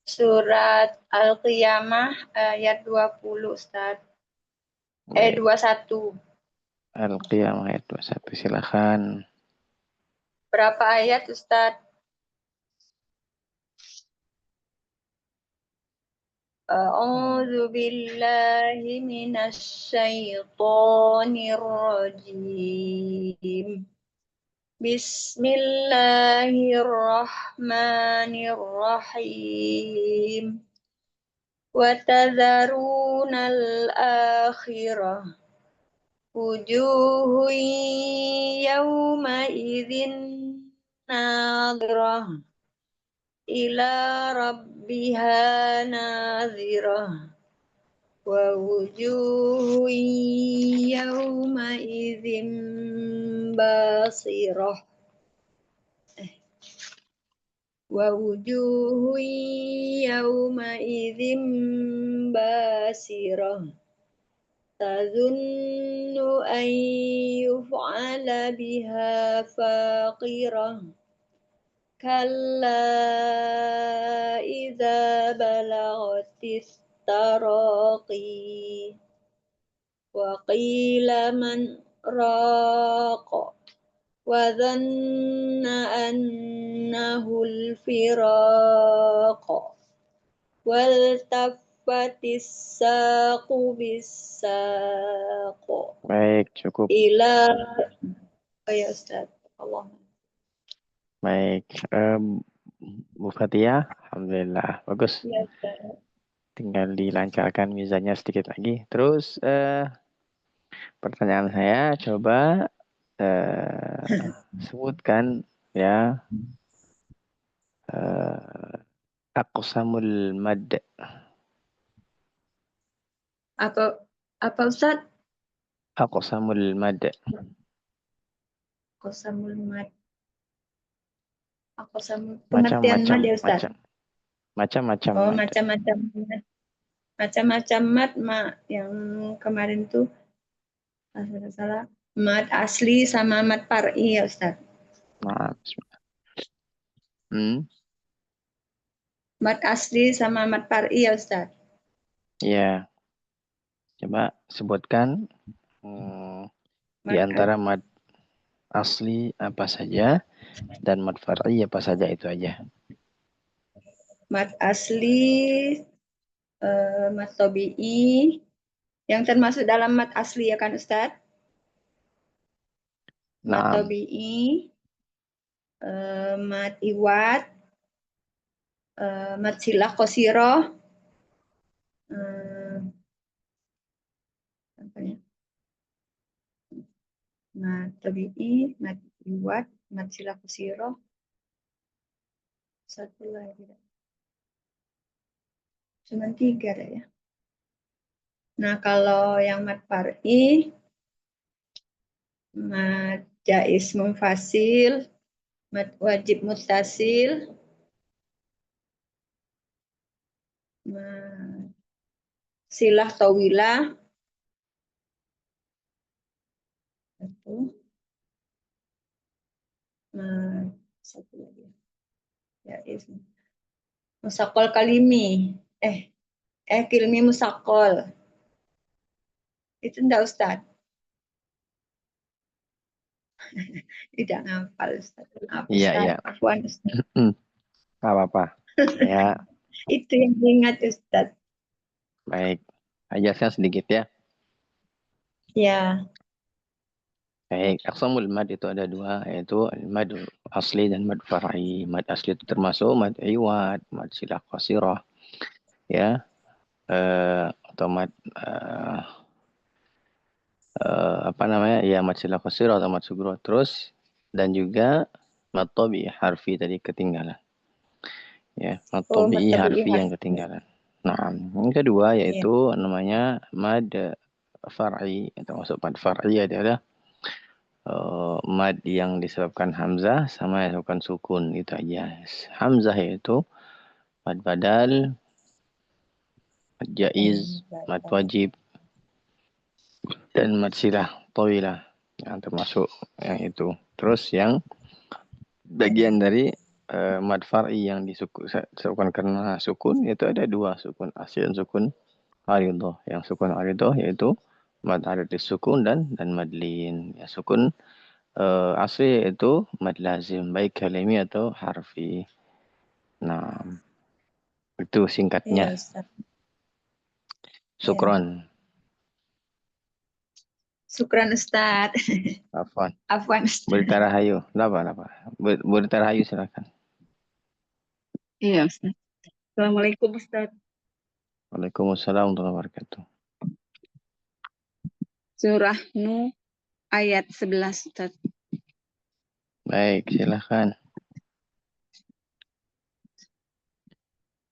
[SPEAKER 6] Surat Al-Qiyamah ayat 20 Ustadz. 21.
[SPEAKER 2] Al-Qiyamah ayat 21 silakan.
[SPEAKER 6] Berapa ayat Ustadz? A'udzu billahi minasy syaithanir rajim. Bismillahirrahmanirrahim. Wa tadharunal akhirah. Wujuhun yawma idzin nadhirah ila rabbiha nadhirah wa wujuhun yawma idzin basirah wa wujuhun yawma idzin basirah tazunnu an yuf'ala biha faqirah kalla idza balagatis taraqi wa qila man raqa wa dhanna annahu al-firaq wal taffatis saqu bis-saq.
[SPEAKER 2] Baik, cukup.
[SPEAKER 6] Ila ya Ustaz. Allah.
[SPEAKER 2] Baik, Bu Fatihah, alhamdulillah bagus.
[SPEAKER 6] Ya Ustaz.
[SPEAKER 2] Tinggal dilancarkan mizannya sedikit lagi. Terus pertanyaan saya, coba sebutkan ya aqsamul mad.
[SPEAKER 6] Apa Ustaz?
[SPEAKER 2] Aqsamul mad.
[SPEAKER 6] Qasamul mad. Aqsamul pengertian mad ya Ustaz.
[SPEAKER 2] Macam-macam
[SPEAKER 6] Oh,
[SPEAKER 2] mad.
[SPEAKER 6] macam-macam mad. Macam-macam mad yang kemarin tuh salah mad asli sama mad far'i ya Ustaz.
[SPEAKER 2] Nah,
[SPEAKER 6] Mad asli sama mad far'i ya Ustaz.
[SPEAKER 2] ya. Coba sebutkan di antara mad asli apa saja dan mad far'i apa saja, itu aja.
[SPEAKER 6] Mad asli, mad tabi'i, yang termasuk dalam mad asli ya kan Ustaz? Mad tabi'i, mad iwad, mad silah qasiroh, mad tabi'i, mad iwad, mad silah qasiroh. Satu lagi. Cuma 3 ya. Nah, kalau yang mad far'i, mad jaiz munfasil, mad wajib muttasil, mad silah tawilah, satu lagi. Jaiz. Musakol kalimi. Kilmi musakol. Itu enggak Ustaz? Tidak ngapal Ustaz.
[SPEAKER 2] Iya.
[SPEAKER 6] Afwan Ustaz.
[SPEAKER 2] Nggak apa-apa. Ya,
[SPEAKER 6] Itu yang diingat Ustaz.
[SPEAKER 2] Baik, ajarkan sedikit ya.
[SPEAKER 6] Ya,
[SPEAKER 2] Baik, aqsamul mad itu ada dua, yaitu mad asli dan mad far'i. Mad asli itu termasuk mad iwad, mad silah qasirah, ya, atau mad apa namanya? Ya, mad silah qasirah atau mad sughra. Terus dan juga mad tabi'i harfi tadi ketinggalan. Ya, mad
[SPEAKER 6] oh
[SPEAKER 2] tabi'i
[SPEAKER 6] mata
[SPEAKER 2] harfi yang
[SPEAKER 6] harfi.
[SPEAKER 2] ketinggalan. Nah, yang kedua
[SPEAKER 6] Ya.
[SPEAKER 2] yaitu namanya mad far'i, atau masuk mad far'i adalah mad yang disebabkan hamzah sama yang disebabkan sukun, itu aja. Hamzah yaitu mad badal, mad jaiz, mad wajib, dan mad silah tawilah, yang termasuk yang itu. Terus yang bagian dari mad far'i yang disebabkan karena sukun, itu ada dua, sukun asli dan sukun aridoh. Yang sukun aridoh yaitu mad aridis sukun dan mad lin. Ya, sukun asli yaitu mad lazim, baik kalimi atau harfi. Nah, itu
[SPEAKER 6] Iya
[SPEAKER 2] singkatnya.
[SPEAKER 6] Ustaz.
[SPEAKER 2] Syukron.
[SPEAKER 6] Syukran Ustaz.
[SPEAKER 2] Afwan.
[SPEAKER 6] Afwan Ustaz.
[SPEAKER 2] Berita Rahayu. Kenapa? Berita Rahayu silakan.
[SPEAKER 5] Iya, Ustaz. Assalamualaikum, Ustaz.
[SPEAKER 2] Waalaikumsalam warahmatullahi wabarakatuh.
[SPEAKER 5] Surah Nuh ayat 11, Ustaz.
[SPEAKER 2] Baik, silakan.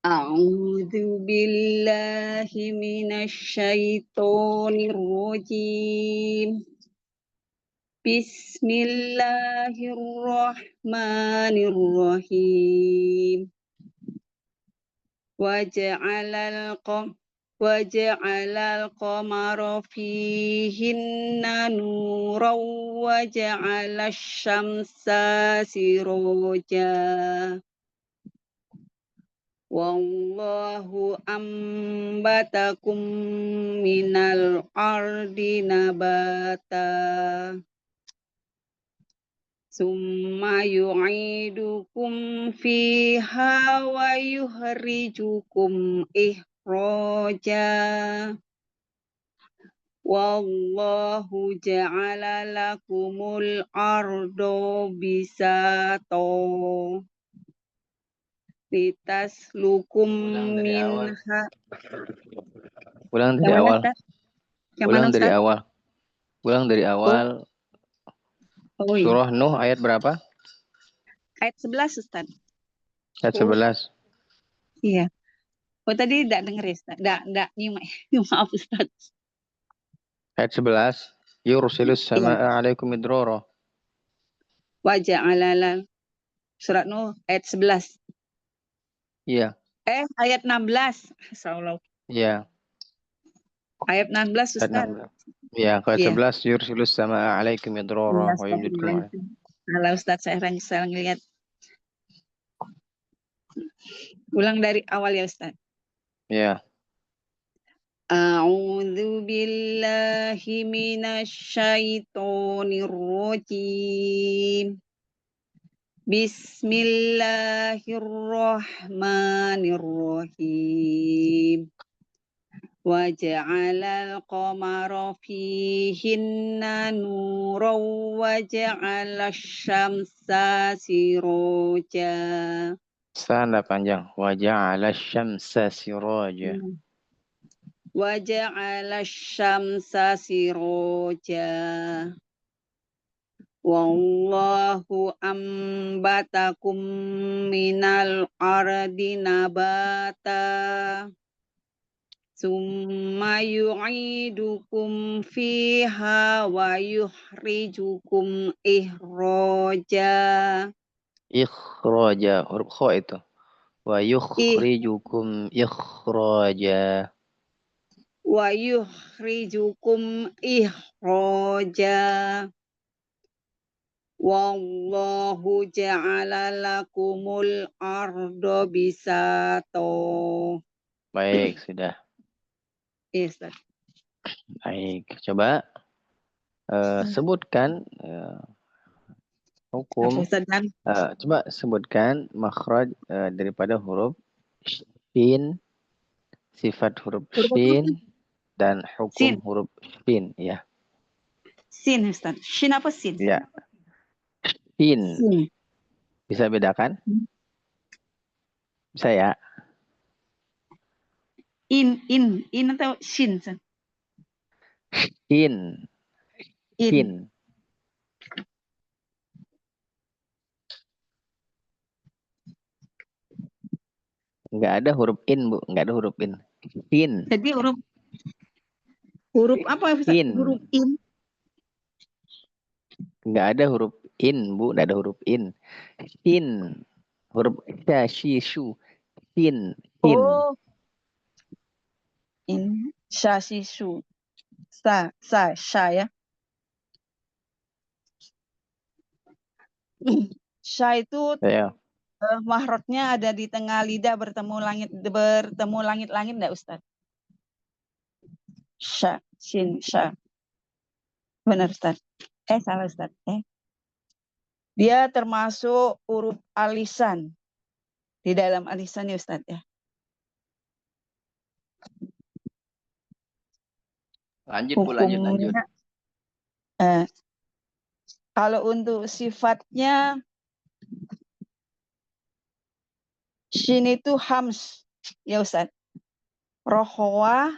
[SPEAKER 5] A'udzu billahi minasyaitonir rajim. Bismillahirrahmanirrahim. Waja'alal qamara fihinna nuran waja'alash syamsa siraja. Wallahu ambatakum minal ardi nabata. Summa yu'idukum fiha wa yuhrijukum ikhraja. Wallahu ja'ala lakumul ardo bisato. Litaslukum minha.
[SPEAKER 2] Ulang dari
[SPEAKER 5] Yang mana,
[SPEAKER 2] awal.
[SPEAKER 5] Ustaz? Yang
[SPEAKER 2] Ulang
[SPEAKER 5] mana,
[SPEAKER 2] dari
[SPEAKER 5] Ustaz?
[SPEAKER 2] awal. Ulang dari awal.
[SPEAKER 5] Oh iya.
[SPEAKER 2] Surah Nuh ayat berapa?
[SPEAKER 5] Ayat 11, Ustaz.
[SPEAKER 2] Ayat 11.
[SPEAKER 5] Iya. Oh tadi enggak denger ya, Ustaz? Enggak nyimak. Maaf, Ustaz.
[SPEAKER 2] Ayat 11. Yursilus
[SPEAKER 5] Iya.
[SPEAKER 2] sama'a alaikum midrara.
[SPEAKER 5] Waja'alal. Surat Nuh ayat 11.
[SPEAKER 2] Iya.
[SPEAKER 5] Ayat 16. Insyaallah.
[SPEAKER 2] Iya.
[SPEAKER 5] Ayat 16,
[SPEAKER 2] Ayat
[SPEAKER 5] Ustaz.
[SPEAKER 2] 16. Iya, ayat
[SPEAKER 5] Iya.
[SPEAKER 2] 11 yursilus sama'a alaikum midrara wa yumdidkum.
[SPEAKER 5] Halo Ustaz, saya ngelihat. Ulang dari awal ya, Ustaz.
[SPEAKER 2] Iya.
[SPEAKER 5] A'udzu billahi minasyaitonir rajim. Bismillahirrahmanirrahim. Waja'alal qamara fihinna nuran waja'alash syamsa siraja.
[SPEAKER 2] Sana panjang. Waja'alash syamsa siraja.
[SPEAKER 5] Waja'alash syamsa siraja. Wallahu ambatakum minal ardi nabata. Summa yu'idukum fiha wa yuhrijukum ikhraja.
[SPEAKER 2] Ikhraja. Huruf kha itu. Wa yukhrijukum ikhraja.
[SPEAKER 5] Wa yuhrijukum ikhraja. Wallahu ja'ala lakumul ardo bisato.
[SPEAKER 2] Baik, sudah.
[SPEAKER 5] Yes, Ustaz.
[SPEAKER 2] Baik, coba sebutkan hukum.
[SPEAKER 5] Apa, Ustaz?
[SPEAKER 2] Coba sebutkan makhraj daripada huruf Shin, sifat huruf
[SPEAKER 5] Huruf apa, Ustaz?
[SPEAKER 2] shin, dan hukum
[SPEAKER 5] Sin.
[SPEAKER 2] huruf shin. Ya,
[SPEAKER 5] Sin, Ustaz. Shin apa sin?
[SPEAKER 2] ya. Shin.
[SPEAKER 5] Sin.
[SPEAKER 2] Bisa bedakan? Bisa ya?
[SPEAKER 5] In atau shin, Ustaz?
[SPEAKER 2] Shin.
[SPEAKER 5] In.
[SPEAKER 2] Shin. Nggak ada huruf in, Bu. Nggak ada huruf in. Shin.
[SPEAKER 5] Jadi huruf apa, Ustaz?
[SPEAKER 2] Shin.
[SPEAKER 5] Huruf in.
[SPEAKER 2] Nggak ada huruf in, Bu. Nggak ada huruf in. Shin. Huruf sha, shi, shu. Shin. Shin.
[SPEAKER 5] Oh. In. Sha, shi, shu. Sha ya. Sha itu
[SPEAKER 2] Ya.
[SPEAKER 5] mahrotnya ada di tengah lidah, bertemu langit-langit enggak, Ustaz? Sha, shin, sha. Benar, Ustaz. Salah, Ustaz. Dia termasuk huruf alisan. Di dalam alisan ya, Ustaz ya.
[SPEAKER 2] Lanjut, Bu. Lanjut.
[SPEAKER 5] Kalau untuk sifatnya, shin itu hams, ya Ustaz. Rohwa,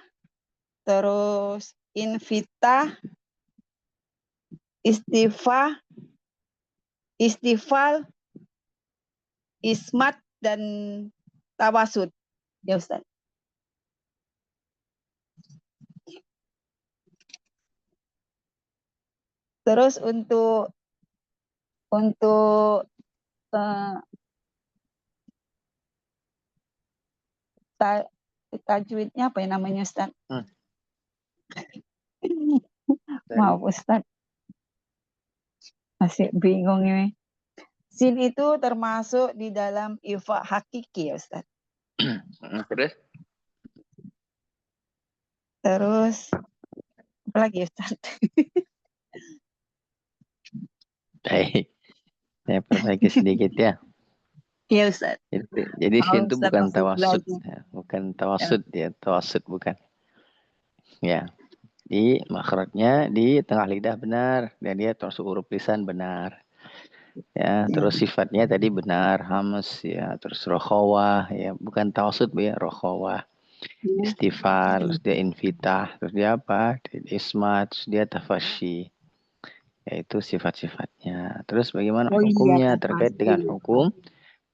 [SPEAKER 5] terus invita, istifal, ismat, dan tawasud, ya Ustaz. Terus untuk tajwidnya apa ya namanya, Ustaz? Maaf, Ustaz. Masih bingung ini. Sin itu termasuk di dalam ifa hakiki, ya Ustaz. Terus apa lagi, Ustaz?
[SPEAKER 2] Baik. Saya perbaiki sedikit ya.
[SPEAKER 5] Iya, Ustaz.
[SPEAKER 2] Jadi shin itu
[SPEAKER 5] Ustaz
[SPEAKER 2] bukan
[SPEAKER 5] masih
[SPEAKER 2] tawasud.
[SPEAKER 5] belajar.
[SPEAKER 2] Ya. Bukan tawasud ya. Tawasud bukan. Ya. Di makhrajnya di tengah lidah benar. Dan dia termasuk huruf lisan benar. Ya, terus sifatnya tadi benar, hams ya, terus rokhawah ya, bukan tawasud Bu ya, rokhawah. Istifal, terus dia invitah, terus dia apa? Dia ismat, terus dia tafashi. Yaitu sifat-sifatnya. Terus bagaimana hukumnya? Terkait dengan hukum,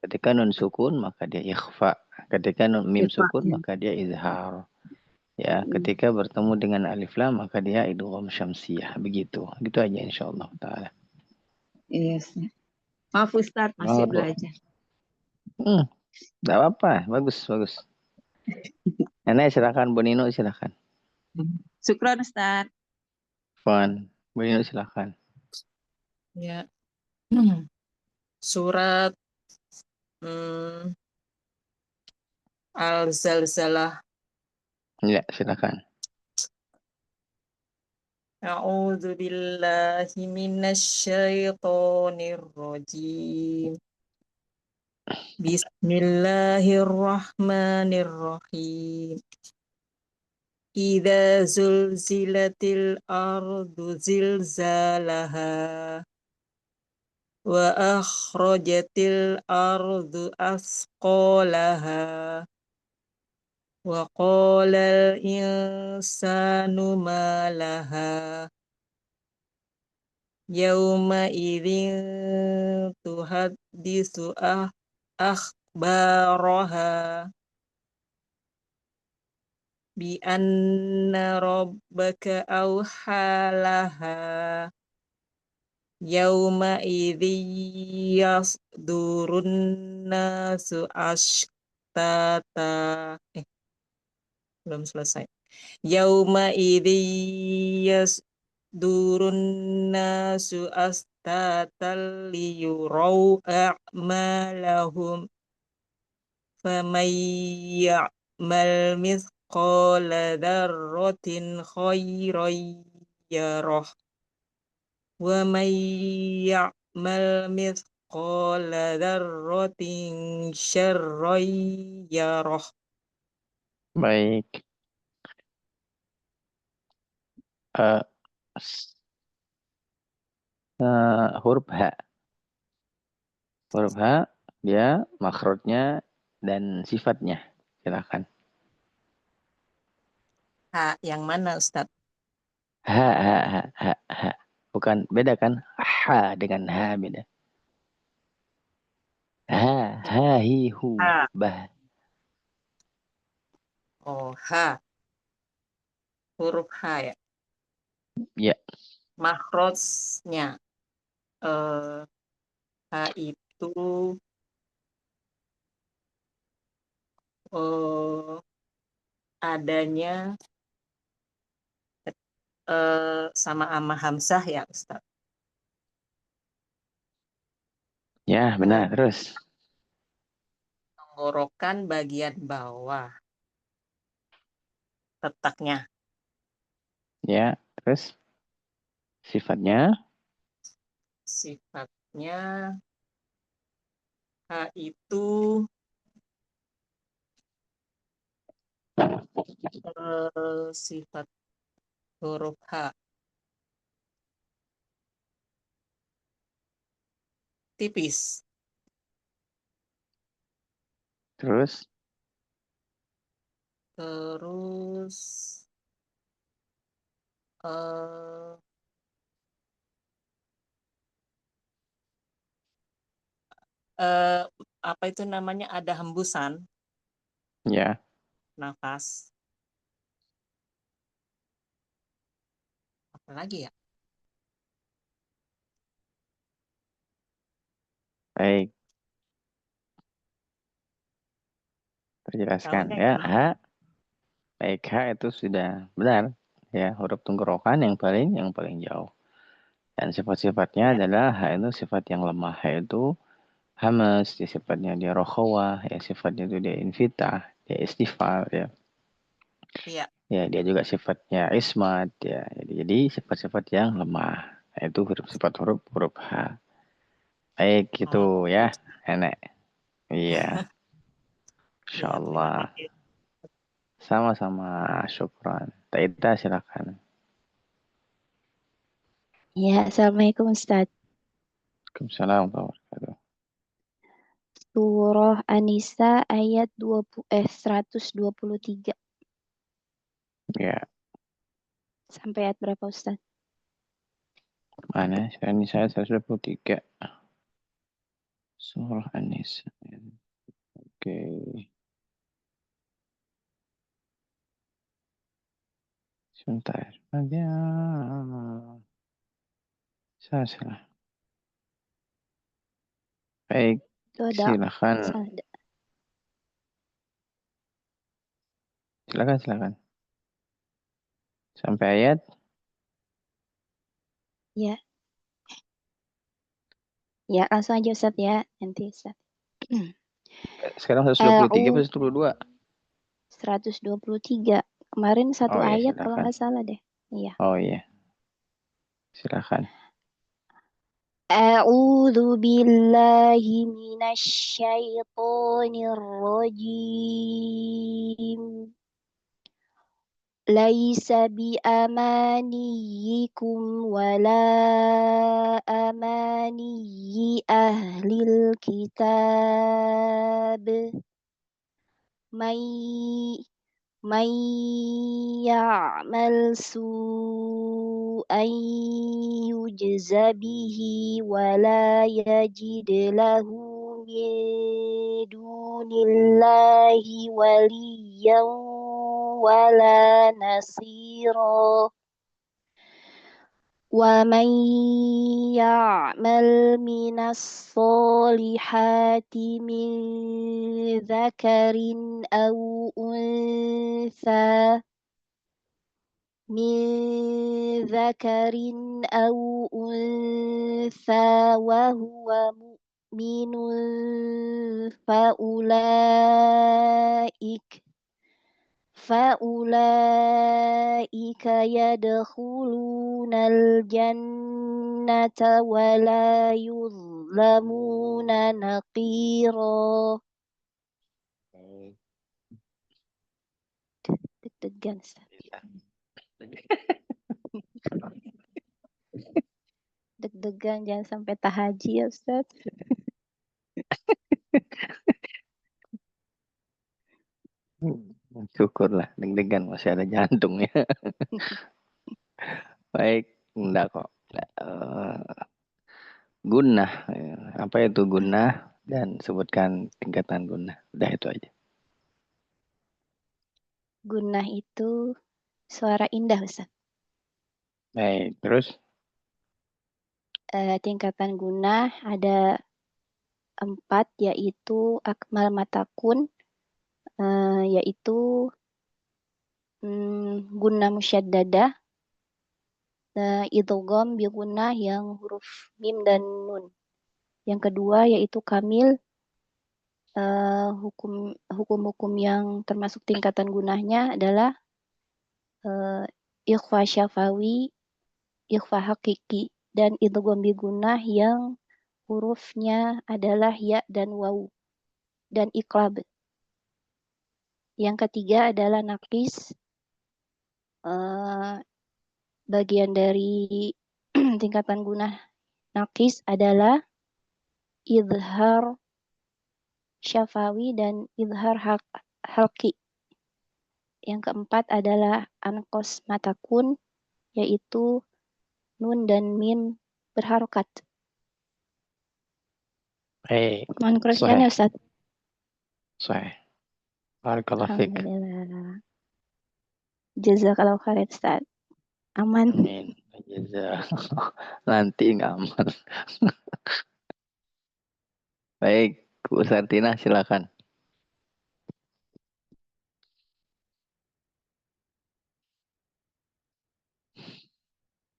[SPEAKER 2] ketika nun sukun maka dia ikhfa, ketika nun mim sukun maka dia izhar. Ya, ketika bertemu dengan alif lam maka dia idgham syamsiyah, begitu. Gitu aja insyaallah taala.
[SPEAKER 5] Iya, Ustaz. Maaf Ustaz, masih belajar.
[SPEAKER 2] Enggak apa-apa, bagus. Nenek silakan, Bu Nino silakan.
[SPEAKER 5] Syukron Ustaz.
[SPEAKER 2] Bu Nino silakan.
[SPEAKER 7] Ya. Surat Al-Zalzalah.
[SPEAKER 2] Ya, silakan.
[SPEAKER 7] A'udzu billahi minasyaitonir rajim. Bismillahirrahmanirrahim. Idza zulzilatil ardu zilzalaha wa akhrajatil ardu asqalaha wa qalal insanu ma laha yauma idzin tuhaddisu akhbaraha bi anna rabbaka awhalaha yauma idzi yasdurun nasu ashtata. Belum selesai. Yauma idzi yasdurun nasu astatal liyurau a'malahum faman ya'mal mithqala dzarratin khairan yarah wa may ya'mal mithqala dzarratin syarran yarah.
[SPEAKER 2] Baik. Eh, s- huruf H. Huruf H, dia makhrajnya dan sifatnya. Silakan.
[SPEAKER 7] H yang mana Ustadz?
[SPEAKER 2] H, H, H, H, H. Bukan, beda kan? H dengan H beda. H, H, hi, hu,
[SPEAKER 7] H.
[SPEAKER 2] bah.
[SPEAKER 7] Oh, H. Huruf H ya.
[SPEAKER 2] Ya,
[SPEAKER 7] Makhrajnya. H itu adanya sama hamzah ya Ustadz.
[SPEAKER 2] ya benar. Terus,
[SPEAKER 7] Tenggorokan bagian bawah. Letaknya.
[SPEAKER 2] ya, terus sifatnya.
[SPEAKER 7] Sifatnya H itu sifat huruf H tipis.
[SPEAKER 2] Terus,
[SPEAKER 7] Terus eh, eh, apa itu namanya, ada hembusan
[SPEAKER 2] ya,
[SPEAKER 7] nafas. Apa lagi ya?
[SPEAKER 2] baik.
[SPEAKER 7] Tahunya
[SPEAKER 2] Terjelaskan.
[SPEAKER 7] yang
[SPEAKER 2] Ya,
[SPEAKER 7] mana?
[SPEAKER 2] H. Baik, H itu sudah benar. Ya, huruf tenggorokan yang paling jauh. Dan sifat-sifatnya
[SPEAKER 7] Ya,
[SPEAKER 2] adalah H itu sifat yang lemah, yaitu hamas, dia sifatnya dia rokhawah, ya sifatnya itu dia infitah, dia istifal, ya.
[SPEAKER 7] iya.
[SPEAKER 2] Ya, dia juga sifatnya ismat, ya. Jadi sifat-sifat yang lemah. Nah, itu sifat huruf H. Baik, gitu ya, Nenek. Iya, Insya
[SPEAKER 7] Iya, terima
[SPEAKER 2] Allah.
[SPEAKER 7] kasih.
[SPEAKER 2] Sama-sama, syukran. Taita, silakan.
[SPEAKER 8] Ya, Assalamualaikum Ustadz.
[SPEAKER 2] Waalaikumsalam warahmatullahi wabarakatuh.
[SPEAKER 8] Surah An-Nisa ayat 123
[SPEAKER 2] Ya,
[SPEAKER 8] sampai ayat berapa Ustadz?
[SPEAKER 2] mana? Ini saya 123. Surah An-Nisa. Oke. Sebentar. Ada. Salah. Baik,
[SPEAKER 8] Itu ada
[SPEAKER 2] silakan.
[SPEAKER 8] salah.
[SPEAKER 2] Silakan. Sampai ayat.
[SPEAKER 8] Ya, ya langsung aja Ustadz ya, nanti Ustadz.
[SPEAKER 2] Sekarang 123
[SPEAKER 8] A'u
[SPEAKER 2] atau 122?
[SPEAKER 8] 123. Kemarin satu
[SPEAKER 2] Oh ya,
[SPEAKER 8] ayat kalau
[SPEAKER 2] silakan.
[SPEAKER 8] nggak salah deh. Iya.
[SPEAKER 2] Oh iya. Silakan.
[SPEAKER 8] A'udzu billahi minasyaitonir rajim. Laisa bi amaniyikum wala amaniyi ahlil kitab. May may ya'mal su'an yujza bihi wala yajid lahu min dunillahi waliyan wala nasira. ومن يعمل من الصالحات من ذكر أو أنثى وهو مؤمن فأولئك يدخلون الجنة ولا يظلمون نقيرا. deg-degan, Ustaz. Deg-degan jangan sampai tahaji ya Ustaz.
[SPEAKER 2] Syukurlah deg-degan masih ada jantungnya. Baik, enggak kok. Gunnah, apa itu gunnah dan sebutkan tingkatan gunnah. Udah itu aja.
[SPEAKER 8] Gunnah itu suara indah Ustaz.
[SPEAKER 2] Baik, terus
[SPEAKER 8] Tingkatan gunnah ada 4 yaitu akmal matakun, yaitu gunnah musyaddadah, idgham bi gunnah yang huruf mim dan nun. Yang kedua yaitu kamil, hukum-hukum yang termasuk tingkatan gunnahnya adalah ikhfa syafawi, ikhfa hakiki, dan idgham bi gunnah yang hurufnya adalah ya dan waw, dan iqlab. Yang ketiga adalah nakis, bagian dari tingkatan gunnah nakis adalah izhar syafawi dan izhar halki. Yang keempat adalah anqos matakun, yaitu nun dan mim berharokat.
[SPEAKER 2] baik.
[SPEAKER 8] Mohon koreksinya Ustaz.
[SPEAKER 2] Sahih. Barakallahu fiik.
[SPEAKER 8] Alhamdulillah. Jazakallahu khairan Ustaz. Aman.
[SPEAKER 2] Amin. Nanti nggak aman. Baik, Bu Sartina silakan.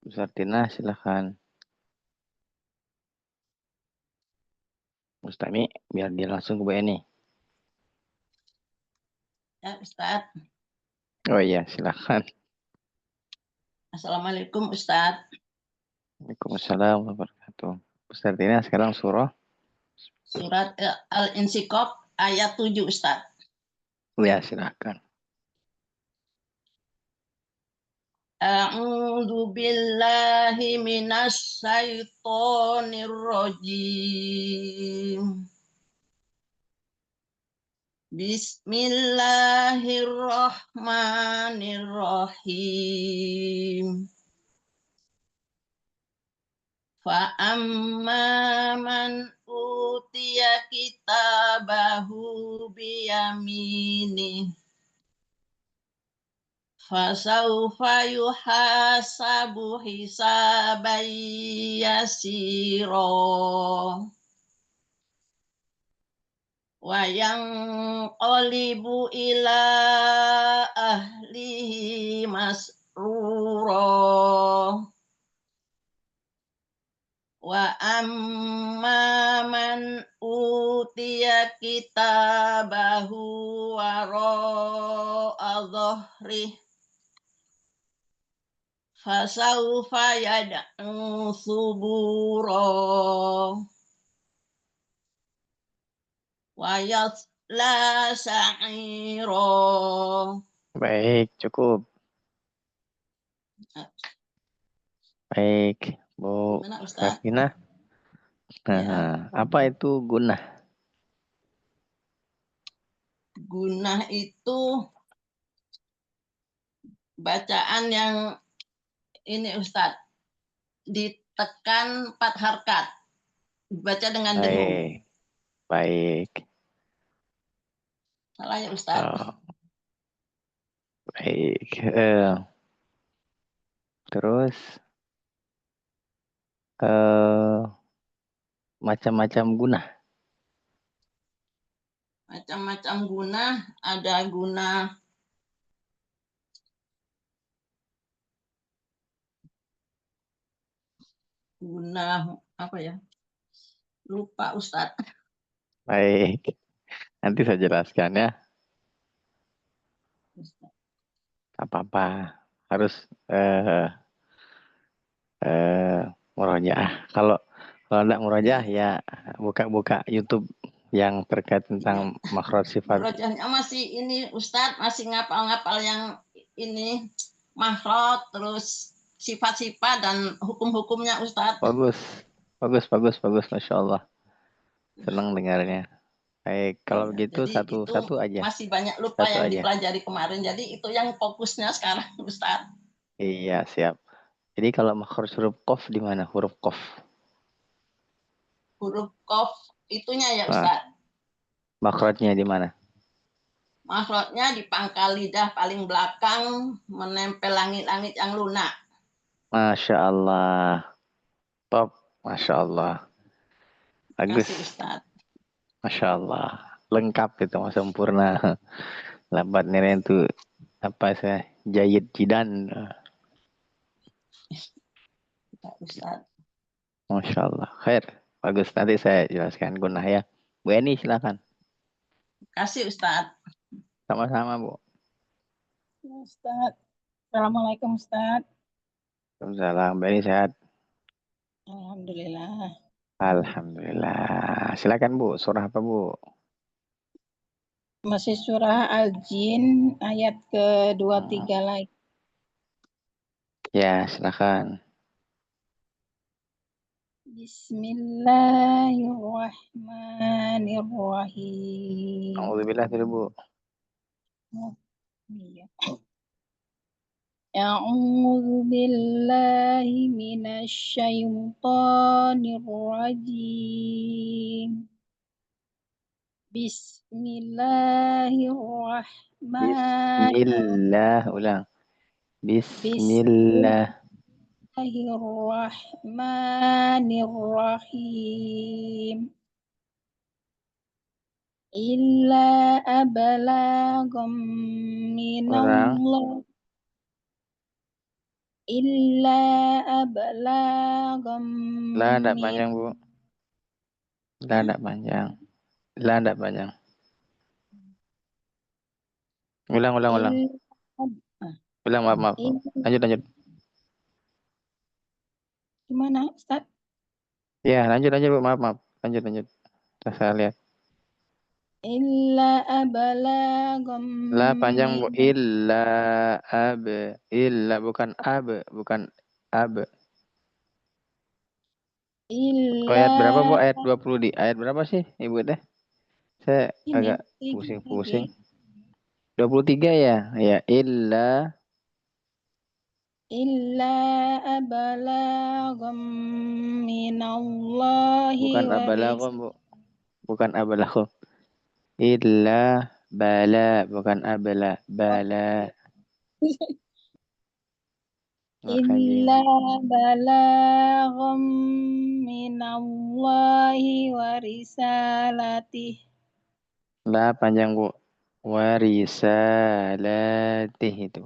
[SPEAKER 2] Bu Sartina silakan. Mustami, biar dia langsung ke Bu Eni.
[SPEAKER 9] Ya, Ustaz.
[SPEAKER 2] Oh iya, silakan.
[SPEAKER 9] Assalamualaikum, Ustaz.
[SPEAKER 2] Waalaikumsalam warahmatullahi wabarakatuh. Bu Sartina sekarang surah
[SPEAKER 9] Surat Al-Insyikok ayat 7, Ustaz.
[SPEAKER 2] ya, silakan.
[SPEAKER 9] A'udzu billahi minasy syaithanir rajim. Bismillahirrahmanirrahim. Fa'amma man utiya kitabahu biyaminih fasawfa yuhasabu hisaban yasira wa yanqalibu ila ahlihi masrura wa amma man utiya kitabahu wara'a dhahrih fasawfa yad'u subura wa yasla sa'ira.
[SPEAKER 2] Baik, cukup. Baik, Bu
[SPEAKER 9] Gimana, Ustaz?
[SPEAKER 2] Sartina.
[SPEAKER 9] Ya.
[SPEAKER 2] Apa itu gunnah?
[SPEAKER 9] Gunnah itu bacaan yang ini Ustaz, ditekan 4 harkat, baca dengan dengung.
[SPEAKER 2] Baik.
[SPEAKER 9] Salah ya Ustaz?
[SPEAKER 2] Baik. Terus macam-macam gunnah.
[SPEAKER 9] Macam-macam gunnah, ada gunnah apa ya? Lupa Ustaz.
[SPEAKER 2] Baik. Nanti saya jelaskan ya. Apa-apa. Harus murojaah. Kalau enggak murojaah ya buka-buka YouTube yang terkait tentang makhraj sifat.
[SPEAKER 9] Rojahnya masih ini Ustaz, masih ngapal-ngapal yang ini makhraj, terus sifat-sifat dan hukum-hukumnya Ustadz.
[SPEAKER 2] Bagus. Masya Allah. Senang dengarnya. Baik, kalau
[SPEAKER 9] Iya,
[SPEAKER 2] begitu
[SPEAKER 9] jadi
[SPEAKER 2] satu aja.
[SPEAKER 9] masih banyak lupa
[SPEAKER 2] Satu
[SPEAKER 9] yang
[SPEAKER 2] aja.
[SPEAKER 9] dipelajari kemarin. Jadi itu yang fokusnya sekarang Ustadz.
[SPEAKER 2] Iya, siap. Jadi kalau makhraj huruf qaf di mana? Huruf qaf.
[SPEAKER 9] Huruf qaf itunya ya
[SPEAKER 2] Nah,
[SPEAKER 9] Ustadz.
[SPEAKER 2] makhrajnya di mana?
[SPEAKER 9] Makhrajnya di pangkal lidah paling belakang menempel langit-langit yang lunak.
[SPEAKER 2] Masya Allah. Top. Masya Allah. Bagus.
[SPEAKER 9] Kasih Ustadz.
[SPEAKER 2] Masya Allah. Lengkap itu, sempurna. Lambat nilai itu apa saya? Jayid jidan.
[SPEAKER 9] Ustadz.
[SPEAKER 2] Masya Allah. Khair. Bagus. Nanti saya jelaskan gunah ya. Bu Eni silakan.
[SPEAKER 9] Kasih Ustadz.
[SPEAKER 2] Sama-sama Bu.
[SPEAKER 10] Ustadz. Assalamualaikum Ustadz.
[SPEAKER 2] Waalaikumsalam. Bu Eni sehat?
[SPEAKER 10] Alhamdulillah.
[SPEAKER 2] Alhamdulillah. Silakan Bu. Surah apa Bu?
[SPEAKER 10] Masih surah Al-Jin ayat ke-23 lagi.
[SPEAKER 2] Ya, silakan.
[SPEAKER 10] Bismillahirrahmanirrahim.
[SPEAKER 2] Alhamdulillah dulu Bu.
[SPEAKER 10] Iya. A'udzu billahi minasyaitonir rajim.
[SPEAKER 2] Bismillah. Ulang. Bismillah.
[SPEAKER 10] Bismillahirrahmanirrahim. Illa abalagam minallah. Illa abalagam
[SPEAKER 2] La enggak panjang Bu. La enggak panjang. La enggak panjang. Ulang. Ulang, maaf. Lanjut.
[SPEAKER 10] Gimana, Ustaz?
[SPEAKER 2] Ya, lanjut Bu. Maaf. Lanjut. Saya lihat.
[SPEAKER 10] Illa abalagam.
[SPEAKER 2] La panjang Bu. Illa bukan ab.
[SPEAKER 10] Illa
[SPEAKER 2] Ayat berapa Bu? Ayat 20 di ayat berapa sih Ibu deh? Saya
[SPEAKER 10] ini
[SPEAKER 2] agak pusing. 23 ya? Ya, illa
[SPEAKER 10] abalagam minallahi
[SPEAKER 2] bukan abalaghum Bu. Bukan abalaghum. Illa bala, bukan abala, bala.
[SPEAKER 10] Illa balagham minallahi wa risalatih.
[SPEAKER 2] La panjang Bu. Warisalatih itu.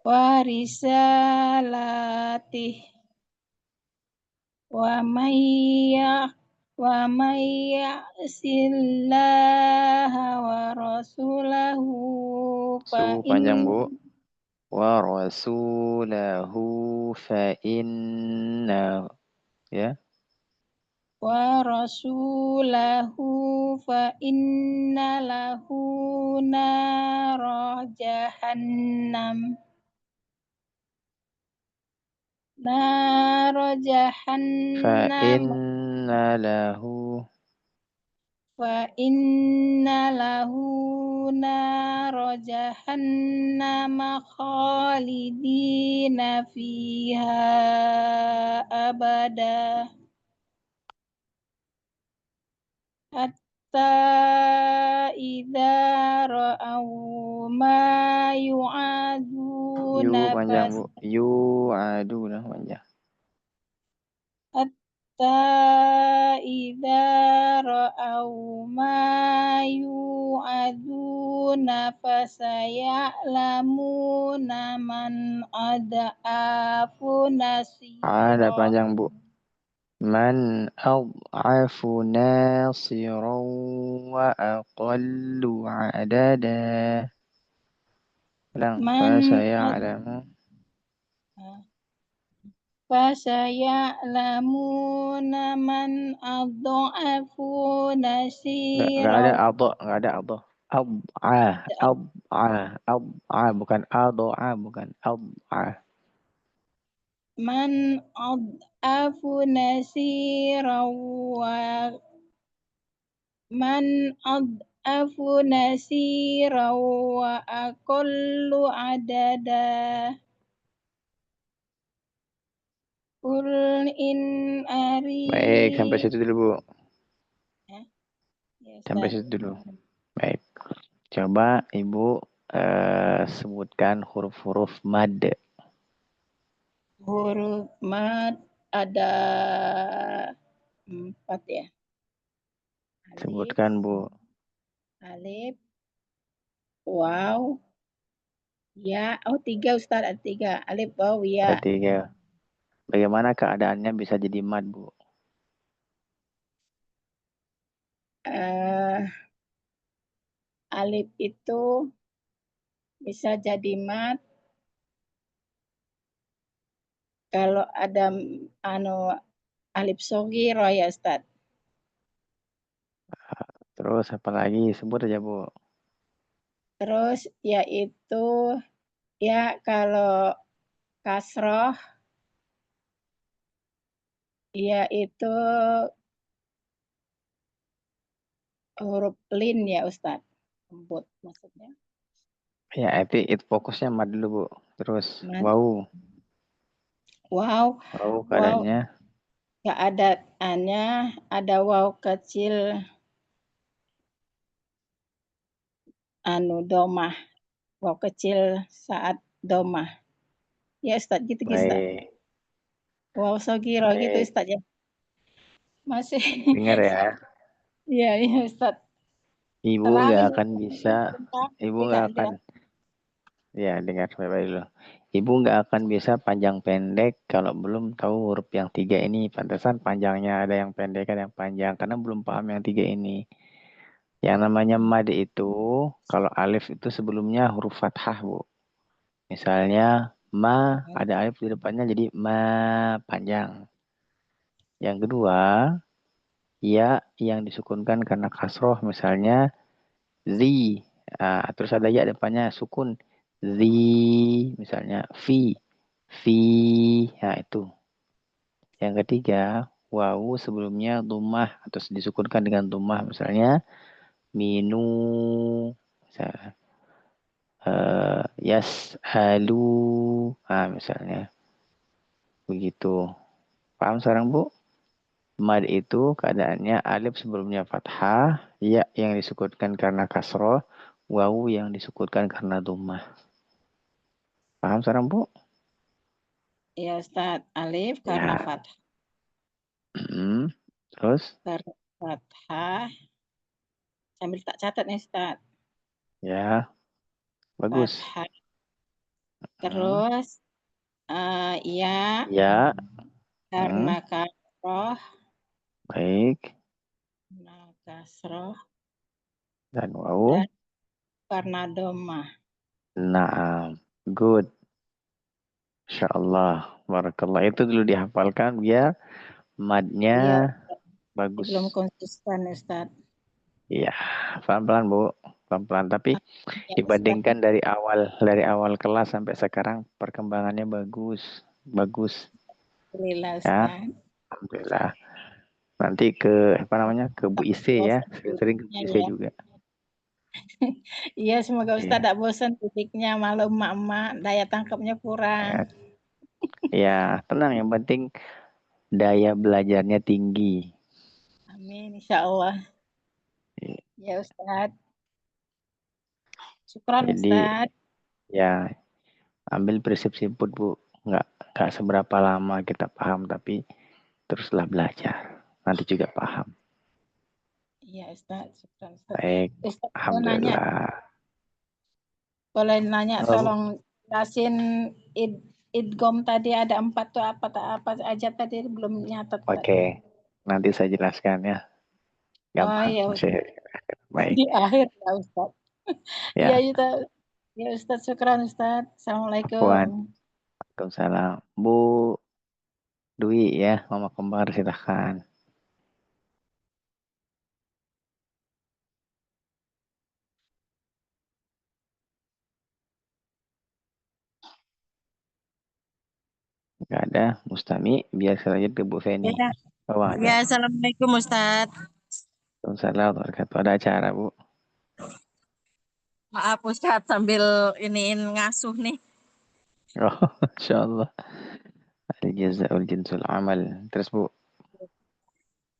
[SPEAKER 10] Wa risalatih. Wa may ya'sillaha wa rasulahu fa
[SPEAKER 2] Panjang Bu. Wa rasulahu fa inna, ya.
[SPEAKER 10] Wa rasulahu fa inna lahu nara jahannam. Nara jahannam. Fa inna lahu nara jahannam khalidina fiha abada. Hatta idza ra'aw ma yu'aduna
[SPEAKER 2] panjang Bu. Yu'aduna panjang.
[SPEAKER 10] Hatta idza ra'aw ma yu'aduna fasaya'lamuna man ad'afu nasira.
[SPEAKER 2] Ada panjang Bu. Man ad'afu nasiran wa aqallu adada. Ulang.
[SPEAKER 10] Fasaya'lamuna man ad'afu nasira.
[SPEAKER 2] Enggak ada adha. Ab'a, ab'a, bukan ado'a, bukan ab'a.
[SPEAKER 10] Man ad'afu nasiran wa man ad'afu nasiran wa aqallu adada. Qul in
[SPEAKER 2] Baik, sampai
[SPEAKER 10] ari
[SPEAKER 2] situ dulu, Bu.
[SPEAKER 10] ya, ya
[SPEAKER 2] Sampai
[SPEAKER 10] Ustaz.
[SPEAKER 2] situ dulu. Baik. Coba Ibu sebutkan huruf-huruf mad.
[SPEAKER 10] Huruf mad ada 4 ya. Alif,
[SPEAKER 2] Sebutkan, Bu.
[SPEAKER 10] alif, waw, ya. Oh 3 Ustaz, ada 3. Alif, waw,
[SPEAKER 2] Ada
[SPEAKER 10] ya.
[SPEAKER 2] 3. Bagaimana keadaannya bisa jadi mad, Bu?
[SPEAKER 10] Eh, alif itu bisa jadi mad kalau ada alif shogiro ya Ustaz.
[SPEAKER 2] Terus apa lagi? Sebut aja, Bu.
[SPEAKER 10] Terus yaitu ya kalau kasroh yaitu huruf lin ya Ustaz. Lembut maksudnya.
[SPEAKER 2] Ya, itu fokusnya mad dulu, Bu. Terus
[SPEAKER 10] Mad.
[SPEAKER 2] wow.
[SPEAKER 10] Wow,
[SPEAKER 2] Wow
[SPEAKER 10] wow.
[SPEAKER 2] keadaannya.
[SPEAKER 10] Keadaannya ada waw kecil domah. Waw kecil saat domah. Ya Ustaz gitu Ustaz.
[SPEAKER 2] Baik.
[SPEAKER 10] Waw sogiro gitu
[SPEAKER 2] Baik.
[SPEAKER 10] Ustaz ya. Masih.
[SPEAKER 2] Dengar ya.
[SPEAKER 10] Iya, iya Ustaz.
[SPEAKER 2] Ibu
[SPEAKER 10] Terang
[SPEAKER 2] nggak
[SPEAKER 10] ini
[SPEAKER 2] akan bisa. Ibu nggak akan. Ya, dengar baik-baik dulu. Ibu nggak akan bisa panjang pendek kalau belum tahu huruf yang 3 ini. Pantesan panjangnya ada yang pendek, ada yang panjang. Karena belum paham yang 3 ini. Yang namanya mad itu, kalau alif itu sebelumnya huruf fathah, Bu. Misalnya, ma, ada alif di depannya jadi ma, panjang. Yang kedua, ya yang disukunkan karena kasroh, misalnya zi. Nah, terus ada ya depannya sukun. Zi, misalnya fi. Fi, nah itu. Yang ketiga, wawu sebelumnya dumah atau disukunkan dengan dumah, misalnya minu, misalnya yashalu, nah misalnya begitu. Paham sekarang, Bu? Mad itu keadaannya alif sebelumnya fathah, ya yang disukutkan karena kasroh, wawu yang disukutkan karena dhammah. Paham sekarang, Bu?
[SPEAKER 10] Ya Ustaz, alif karena fathah.
[SPEAKER 2] Terus?
[SPEAKER 10] Karena fathah. Sambil tak catat nih Ustaz.
[SPEAKER 2] Ya, bagus.
[SPEAKER 10] Fathah. Terus ya.
[SPEAKER 2] Ya.
[SPEAKER 10] Karena kasroh.
[SPEAKER 2] Baik.
[SPEAKER 10] Karena kasroh.
[SPEAKER 2] Dan wawu.
[SPEAKER 10] Dan karena domah.
[SPEAKER 2] Nah, good. Insyaallah. Barakallah. Itu dulu dihafalkan biar madnya
[SPEAKER 10] Ya,
[SPEAKER 2] bagus.
[SPEAKER 10] belum konsisten Ustaz.
[SPEAKER 2] Iya, pelan-pelan, Bu. Pelan-pelan. Tapi
[SPEAKER 10] Ya,
[SPEAKER 2] dibandingkan dari awal kelas sampai sekarang perkembangannya bagus. Bagus.
[SPEAKER 10] Alhamdulillah
[SPEAKER 2] Ya.
[SPEAKER 10] Ustaz.
[SPEAKER 2] Alhamdulillah. Nanti ke ke Bu Ise ya. Sering ke Bu Ise
[SPEAKER 10] Ya.
[SPEAKER 2] juga.
[SPEAKER 10] Iya, semoga Ustaz tidak bosan didiknya, malu emak-emak, daya tangkapnya kurang.
[SPEAKER 2] Ya, tenang, yang penting daya belajarnya tinggi.
[SPEAKER 10] Amin, insya Allah. Ya Ustaz. Syukran
[SPEAKER 2] Jadi,
[SPEAKER 10] Ustaz.
[SPEAKER 2] ya, ambil prinsip simpul, Bu. Nggak seberapa lama kita paham, tapi teruslah belajar. Nanti juga paham.
[SPEAKER 10] Iya Ustaz, syukran Ustaz.
[SPEAKER 2] Baik,
[SPEAKER 10] Ustaz
[SPEAKER 2] alhamdulillah.
[SPEAKER 10] Boleh nanya, tolong jelasin idgom tadi ada 4 tuh apa aja tadi belum nyatat.
[SPEAKER 2] Oke, nanti saya jelaskan ya. Gampang.
[SPEAKER 10] Oh, ya,
[SPEAKER 2] Baik.
[SPEAKER 10] di akhir ya Ustaz.
[SPEAKER 2] Ya.
[SPEAKER 10] Ya Ustaz, syukran Ustaz. Assalamualaikum.
[SPEAKER 2] Waalaikumsalam. Bu Dwi ya, Mama Kembar silahkan. Nggak ada. Mustami, biar selanjut ke Bu Feni.
[SPEAKER 5] Ya,
[SPEAKER 2] Oh,
[SPEAKER 5] ya,
[SPEAKER 2] ada.
[SPEAKER 5] Assalamualaikum Ustadz.
[SPEAKER 2] Waalaikumsalam warahmatullahi wabarakatuh. Ada acara, Bu.
[SPEAKER 5] Maaf Ustadz sambil iniin ngasuh nih.
[SPEAKER 2] Oh, Masya Allah. Al-jaza'ul jinsul amal. Terus, Bu.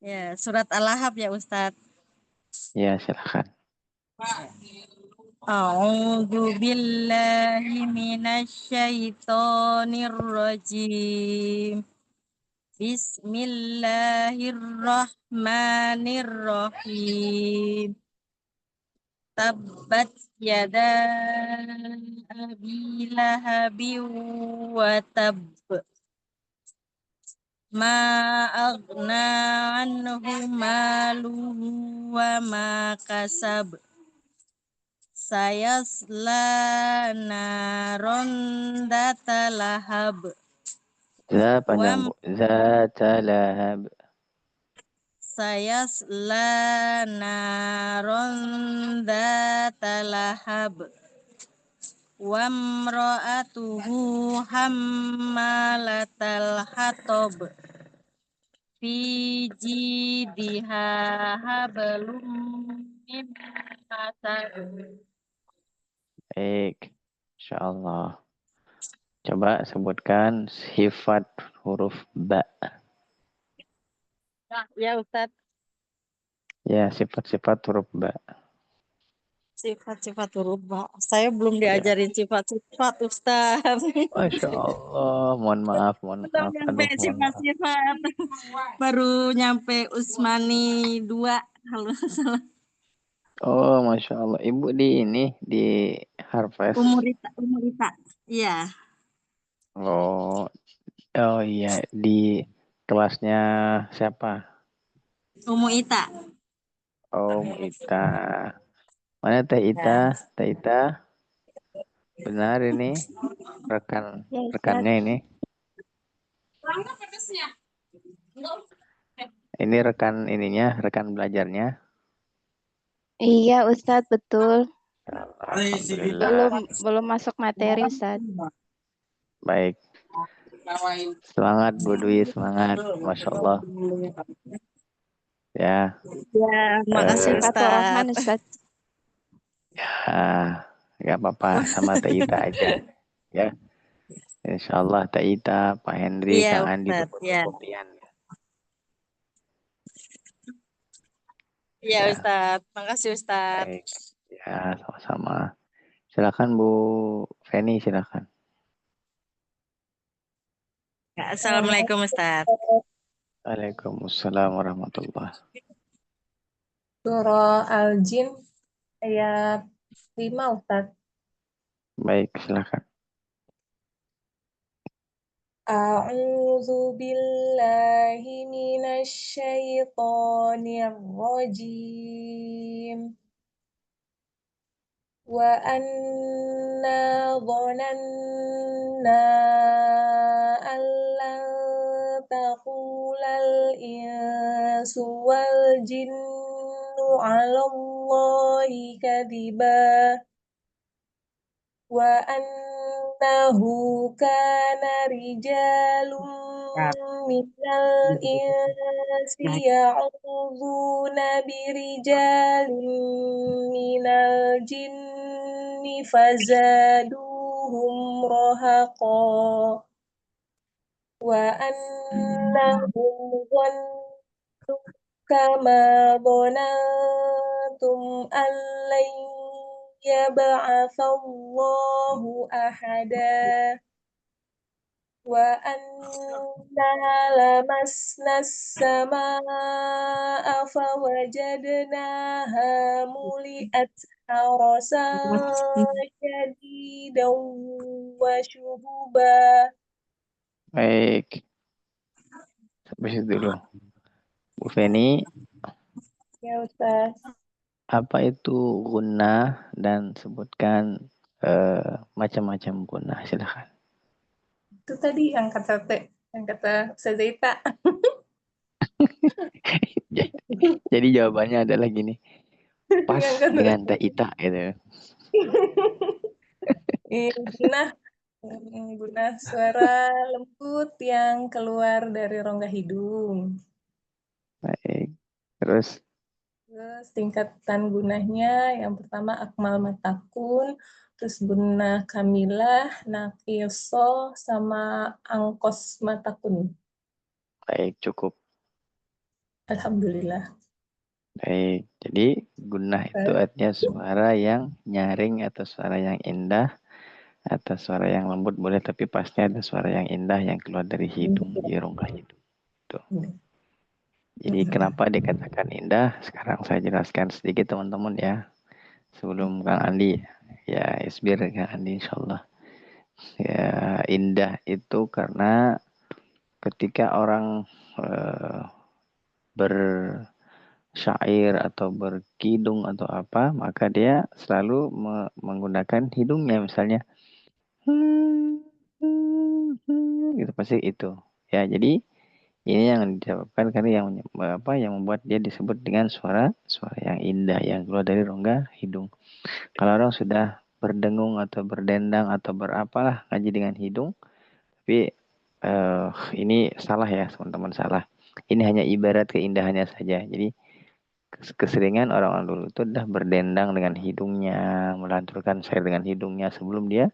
[SPEAKER 5] Ya, surat Al-Lahab ya Ustadz.
[SPEAKER 2] Ya, silakan.
[SPEAKER 5] A'udzu billahi minasyaitonir rajim. Bismillahirrahmanirrahim. Tabbat yada abi lahabin wa tab. Ma aghna anhu maluhu wa ma kasab. Sayasla naron data lahab.
[SPEAKER 2] Za panjang,
[SPEAKER 5] Wa
[SPEAKER 2] Bu. Zata lahab.
[SPEAKER 5] sayasla naron data lahab. Wa mra'atuhu hammalatal hatab. Fi jidiha hablum min masad.
[SPEAKER 2] Baik. Insya Allah. Coba sebutkan sifat huruf ba.
[SPEAKER 5] Ya Ustadz,
[SPEAKER 2] Ya, sifat-sifat huruf ba.
[SPEAKER 5] sifat-sifat huruf ba. Saya belum
[SPEAKER 2] Ya.
[SPEAKER 5] diajarin sifat-sifat Ustadz.
[SPEAKER 2] Masya Allah. Mohon maaf, mohon
[SPEAKER 5] Belum
[SPEAKER 2] maaf.
[SPEAKER 5] nyampe
[SPEAKER 2] Aduh, mohon maaf.
[SPEAKER 5] sifat-sifat. Baru nyampe Usmani 2. Kalau nggak salah.
[SPEAKER 2] Oh, Masya Allah. Ibu di ini, di Harvest.
[SPEAKER 5] Umurita. Iya.
[SPEAKER 2] Oh, oh iya. Di kelasnya siapa?
[SPEAKER 5] Umu Ita.
[SPEAKER 2] Oh, Ita. Mana Teh Ita?
[SPEAKER 5] Ya.
[SPEAKER 2] Teh Ita. Benar ini.
[SPEAKER 8] Ya, Ustadz.
[SPEAKER 2] Rekannya ini. Ini rekan ininya, rekan belajarnya.
[SPEAKER 8] Iya, Ustadz, betul.
[SPEAKER 2] Alhamdulillah.
[SPEAKER 8] Belum masuk materi, Ustadz.
[SPEAKER 2] Baik. Semangat Bu Dwi, semangat. Masya Allah. Ya.
[SPEAKER 5] Ya, makasih
[SPEAKER 8] Sifatur Rahman,
[SPEAKER 5] Ustadz.
[SPEAKER 8] Ustadz.
[SPEAKER 2] Ya, nggak apa-apa. Sama Teh Ita aja. Ya. Insya Allah Teh Ita, Pak Henry,
[SPEAKER 5] Iya
[SPEAKER 2] Kang Andi,
[SPEAKER 5] Ustadz. Ya.
[SPEAKER 2] kopian.
[SPEAKER 5] Iya
[SPEAKER 2] Ya.
[SPEAKER 5] Ustadz. Makasih Ustadz.
[SPEAKER 2] Baik. Ya, sama-sama. Silakan Bu Feni, silakan.
[SPEAKER 5] Ya, Assalamualaikum Ustadz.
[SPEAKER 2] Waalaikumsalam warahmatullahi.
[SPEAKER 10] Surah Al-Jin ayat 5 Ustadz.
[SPEAKER 2] Baik, silakan.
[SPEAKER 10] A'udzu billahi minasyaitonir rajim. Wa anna dhananna allan taqulal insu wal jinnu 'alallahi kadiba. Wa annahu kana rijalun minal insi ya'udzuuna birijalin minal jinni fazaduhum rahaqa. Wa annahum dhannu kama dhanantum an lan yab'atsallahu ahada. Wa anna lamasna as-samaa'a fawajadnaha muli'at harasan shadidan wa syuhuba.
[SPEAKER 2] Baik. Sampai situ dulu. Bu Feni,
[SPEAKER 10] Ya Ustaz.
[SPEAKER 2] apa itu gunnah dan sebutkan macam-macam gunnah, silakan.
[SPEAKER 10] Itu tadi yang kata Ustazah Ita.
[SPEAKER 2] Jadi jawabannya adalah gini. Pas dengan Teh Ita gitu.
[SPEAKER 10] Nah, Guna suara lembut yang keluar dari rongga hidung.
[SPEAKER 2] Baik. Terus
[SPEAKER 10] Terus tingkatan gunahnya yang pertama akmal matakun, terus gunah kamilah, naqiso, sama angkos matakun.
[SPEAKER 2] baik cukup.
[SPEAKER 10] Alhamdulillah.
[SPEAKER 2] Baik. Jadi gunah itu artinya suara yang nyaring atau suara yang indah atau suara yang lembut boleh, tapi pasti ada suara yang indah yang keluar dari hidung, di rongga hidung. Tuh. Jadi kenapa dikatakan indah? Sekarang saya jelaskan sedikit teman-teman ya. Sebelum Kang Andi, ya isbir Kang Andi insyaallah. Ya indah itu karena ketika orang bersyair atau berkidung atau apa, maka dia selalu menggunakan hidungnya misalnya. Gitu pasti itu. Ya, jadi ini yang disebabkan karena yang membuat dia disebut dengan suara yang indah yang keluar dari rongga hidung. Kalau orang sudah berdengung atau berdendang atau berapalah ngaji dengan hidung, tapi ini salah ya teman-teman, salah. Ini hanya ibarat keindahannya saja. Jadi keseringan orang-orang dulu itu dah berdendang dengan hidungnya, melanturkan syair dengan hidungnya sebelum dia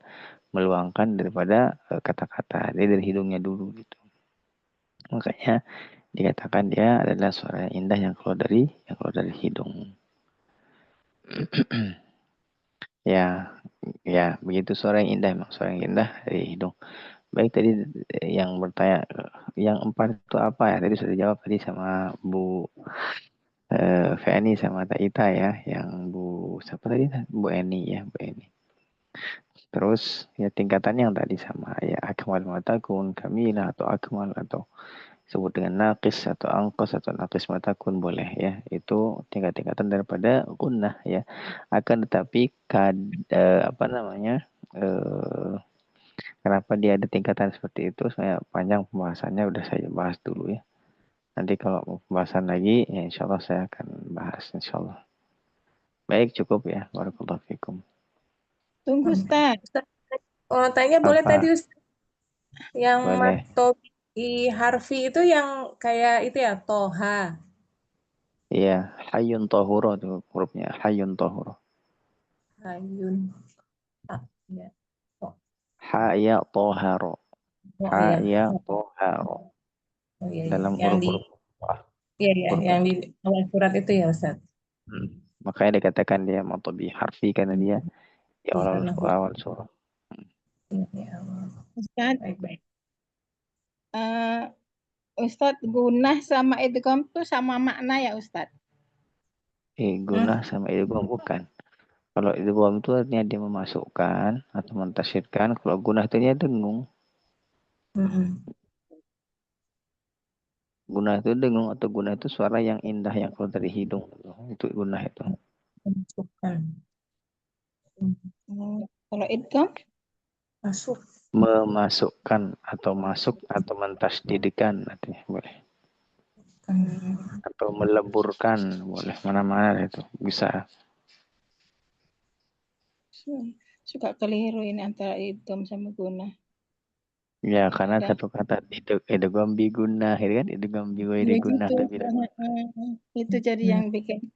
[SPEAKER 2] meluangkan daripada kata-kata. Dia dari hidungnya dulu gitu. Makanya dikatakan dia adalah suara yang indah yang keluar dari hidung. ya begitu suara yang indah, memang suara yang indah dari hidung. Baik, tadi yang bertanya yang 4 itu apa ya? Tadi sudah dijawab tadi sama Bu Feni sama Teh Ita ya, yang Bu siapa tadi? Bu Eni ya, Bu Eni. Terus ya tingkatannya yang tadi sama ya, akmal matakun, kamilah atau akmal atau sebut dengan naqis atau angkos atau naqis matakun boleh ya. Itu tingkat-tingkatan daripada gunnah ya. Akan tetapi kenapa dia ada tingkatan seperti itu? Saya panjang pembahasannya, udah saya bahas dulu ya. Nanti kalau pembahasan lagi, ya insya Allah saya akan bahas insya Allah. Baik, cukup ya. Barakallahu fikum.
[SPEAKER 10] Tunggu Ustaz. Tanya boleh
[SPEAKER 2] Apa?
[SPEAKER 10] tadi Ustaz. Yang
[SPEAKER 2] Boleh.
[SPEAKER 10] matobi harfi itu yang kayak itu ya, toha.
[SPEAKER 2] Iya, hayyun tahuro itu hurufnya, hayyun tahuro.
[SPEAKER 10] Hayun. Ya.
[SPEAKER 2] Ha ya toharo. Ha ya toharo.
[SPEAKER 10] Oh iya,
[SPEAKER 2] Dalam
[SPEAKER 10] yang di
[SPEAKER 2] huruf-huruf.
[SPEAKER 10] yang di awal surat itu ya Ustaz.
[SPEAKER 2] Makanya dikatakan dia matobi harfi karena dia di awal surah.
[SPEAKER 10] Ustaz, baik-baik. Ustaz, gunah sama idgham tuh sama makna ya Ustaz?
[SPEAKER 2] Gunah sama idgham bukan. Kalau idgham itu artinya dia memasukkan atau mentasyrifkan. Kalau gunah itu dia dengung. Gunah itu dengung atau gunah itu suara yang indah yang keluar dari hidung. Itu gunah itu.
[SPEAKER 10] Kalau idgham masuk.
[SPEAKER 2] Memasukkan atau masuk atau mentasdidkan artinya boleh. Atau meleburkan boleh, mana-mana itu bisa.
[SPEAKER 10] Suka keliru ini antara idgham sama gunah.
[SPEAKER 2] Ya karena satu kata idgham bi gunah, kan idgham bi ghairi gunah tapi
[SPEAKER 10] itu jadi yang bikin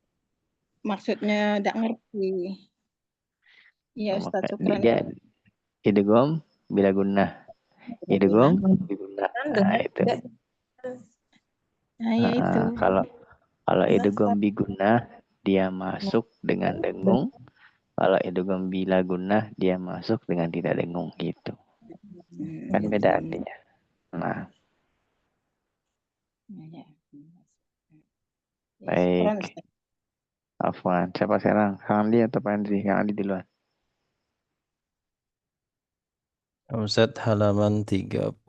[SPEAKER 10] maksudnya tidak ngerti. Iya Ustaz, syukran.
[SPEAKER 2] dia idgham bila gunah. Idgham bi gunah. Nah, itu.
[SPEAKER 10] Nah, ya itu.
[SPEAKER 2] Kalau idgham bi gunah dia masuk dengan dengung. Kalau idgham bila gunah dia masuk dengan tidak dengung gitu. Kan beda artinya. Nah. Baik. Afwan. Siapa sekarang? Kang Andi atau Pak Andri? Kang Andi duluan.
[SPEAKER 11] Ustaz, halaman 34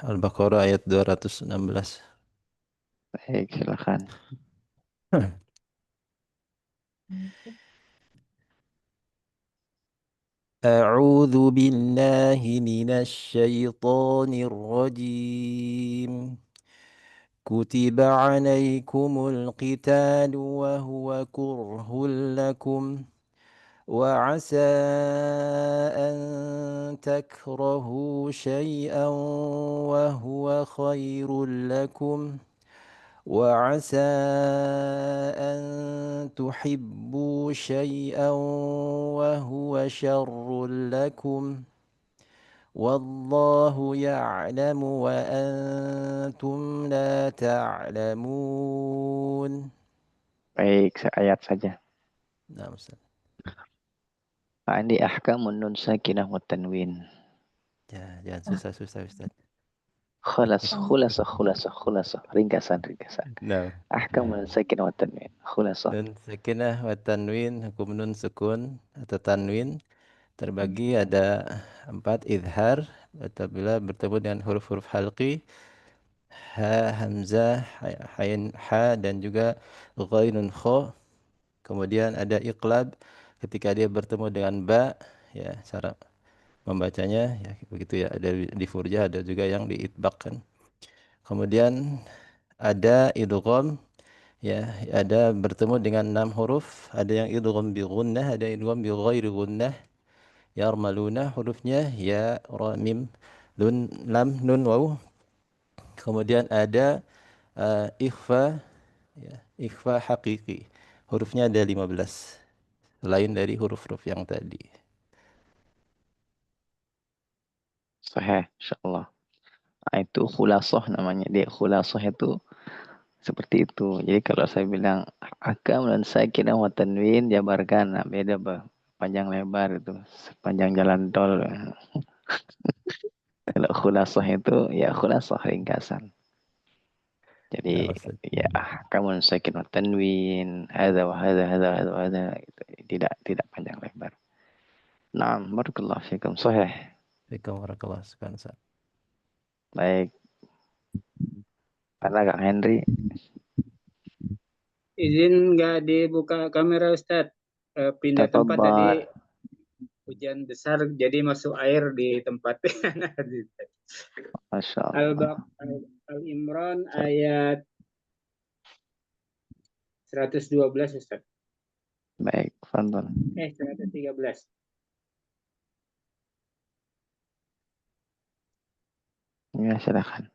[SPEAKER 11] Al-Baqarah ayat 216.
[SPEAKER 2] Baik, silakan.
[SPEAKER 11] أعوذ بالله من الشيطان الرجيم كتب عليكم القتال وهو كره لكم وعسى أن تكرهوا شيئا وهو خير لكم وعسى أن تحبوا شيئا وهو شر لكم والله يعلم وأنتم لا تعلمون.
[SPEAKER 2] Baik, seayat saja.
[SPEAKER 11] Nah, Ustaz.
[SPEAKER 2] Ini ahkamun nun sakinah wa tanwin.
[SPEAKER 11] Ya, jangan susah-susah Ustaz.
[SPEAKER 2] Khulasah. Ringkasan.
[SPEAKER 11] Nah,
[SPEAKER 2] Ahkamun nun sakinah wa tanwin. Khulasah.
[SPEAKER 11] nun sakinah wa tanwin, hukum nun sukun atau tanwin terbagi ada 4 idhar apabila bertemu dengan huruf-huruf halqi ha, hamzah, hain, ha dan juga ghainun kha. Kemudian ada iqlab ketika dia bertemu dengan ba, ya cara membacanya ya begitu ya, ada di furjah ada juga yang diitbaq kan. Kemudian ada idgham ya, ada bertemu dengan 6 huruf, ada yang idgham bi gunnah, ada idgham bi ghairi gunnah. Yarmaluna hurufnya ya, ra, mim, nun, lam, nun, waw. Kemudian ada ikhfa ya, ikhfa hakiki. Hurufnya ada 15 selain dari huruf-huruf yang tadi.
[SPEAKER 2] Sahih, insyaallah. Itu khulasah namanya. Dia khulasah itu seperti itu. Jadi kalau saya bilang akam dan sakinah wa tanwin jabarkan, nah beda panjang lebar itu, sepanjang jalan tol. Kalau khulasah itu ya khulasah ringkasan. Jadi ya akam dan sakinah wa tanwin, hadza wa hadza gitu. Tidak panjang lebar. Naam, barakallahu fikum. Sahih.
[SPEAKER 11] Fikum barakallahu fikum.
[SPEAKER 2] Baik. Mana Kang Henry?
[SPEAKER 1] Izin nggak dibuka kamera Ustadz. Pindah tempat tadi hujan besar jadi masuk air di tempat.
[SPEAKER 2] Masya Allah.
[SPEAKER 1] Al-Imran ayat 112 Ustadz.
[SPEAKER 2] Baik, fadhal.
[SPEAKER 1] 113.
[SPEAKER 2] Ya, silakan.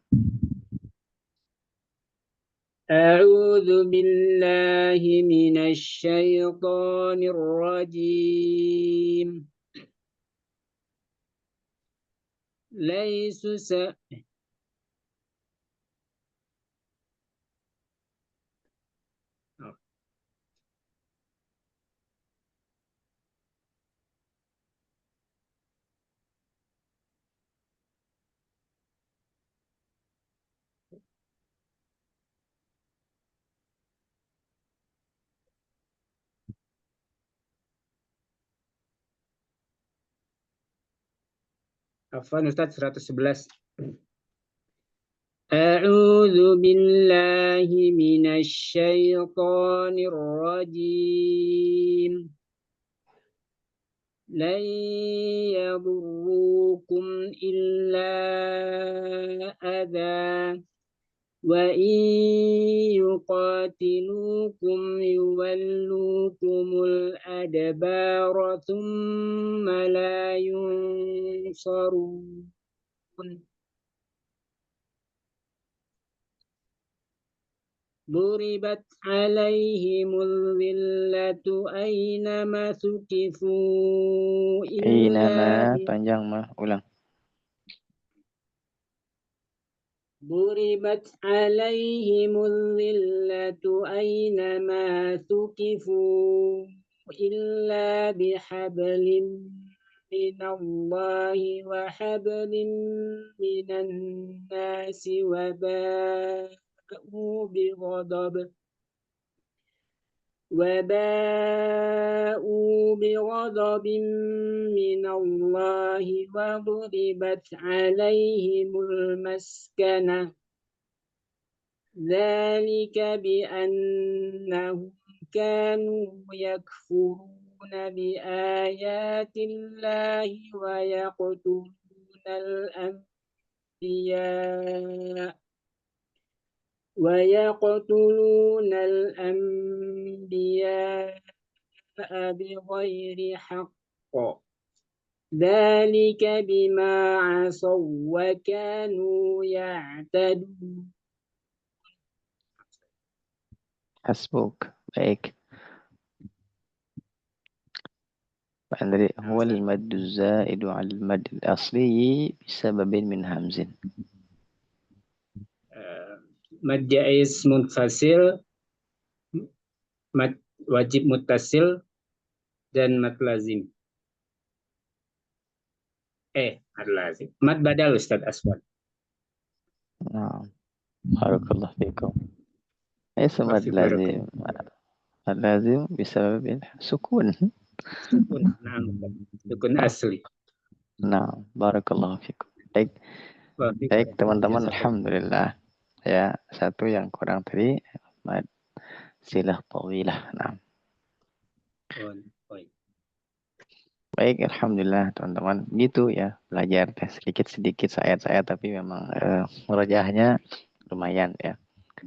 [SPEAKER 1] أعوذ بالله من الشيطان الرجيم ليس Afwan Ustaz 111. A'udzu billahi minasy syaithanir rajim. Lan yadurrukum illa adza wa in yuqatilukum yuwallukumul adbara thumma la yunsarun. Duribat alaihimul zillatu aynama thuqifu
[SPEAKER 2] Aynama panjang mah ulang.
[SPEAKER 1] Duribat alaihimul zillatu aynama thuqifu illa bihablin minallahi wa hablin minan nasi wa وباءوا بغضب من الله وضربت عليهم المسكنة ذلك بأنهم كانوا يكفرون بآيات الله ويقتلون الأنبياء بغير حق ذلك بما عصوا وكانوا يعتدون.
[SPEAKER 2] Hasbuk. Baik. Pak Andri, huwa al-maddu zaidu al mad al-asli bisababin min hamzin.
[SPEAKER 1] Mad jaiz munfasil, mad wajib muttasil, dan mad lazim. Mad lazim. Mad badal Ustaz Aswan.
[SPEAKER 2] Nah, barakallahu fikum. Mad lazim. Mad lazim bisababin sukun.
[SPEAKER 1] Sukun. Nah, sukun asli.
[SPEAKER 2] Nah, barakallahu fikum. Baik teman-teman, alhamdulillah. Ya, satu yang kurang tadi mad silah tawilah. Nah. Baik, alhamdulillah teman-teman. Gitu ya, belajar sedikit-sedikit ayat-ayat tapi memang merajahnya lumayan ya.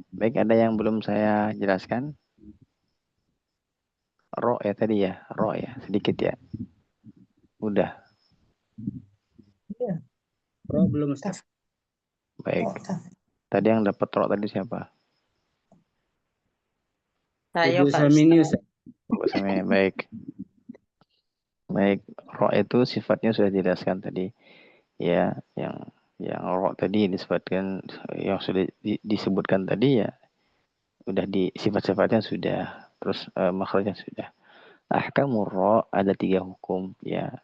[SPEAKER 2] Baik, ada yang belum saya jelaskan? Ro ya tadi ya, ro ya, sedikit ya. Udah.
[SPEAKER 1] Iya. Ro belum Ustaz.
[SPEAKER 2] Baik. Tadi yang dapat ro tadi siapa?
[SPEAKER 5] Saya
[SPEAKER 1] Ibu
[SPEAKER 5] Pak
[SPEAKER 1] Samini
[SPEAKER 5] Ustaz.
[SPEAKER 1] Ustaz.
[SPEAKER 2] Ibu Samini, baik. Baik, ro itu sifatnya sudah dijelaskan tadi. Ya, yang ro tadi disebutkan, yang sudah disebutkan tadi ya, udah di sifat-sifatnya sudah, terus makhrajnya sudah. Ahkamur ro ada 3 hukum ya.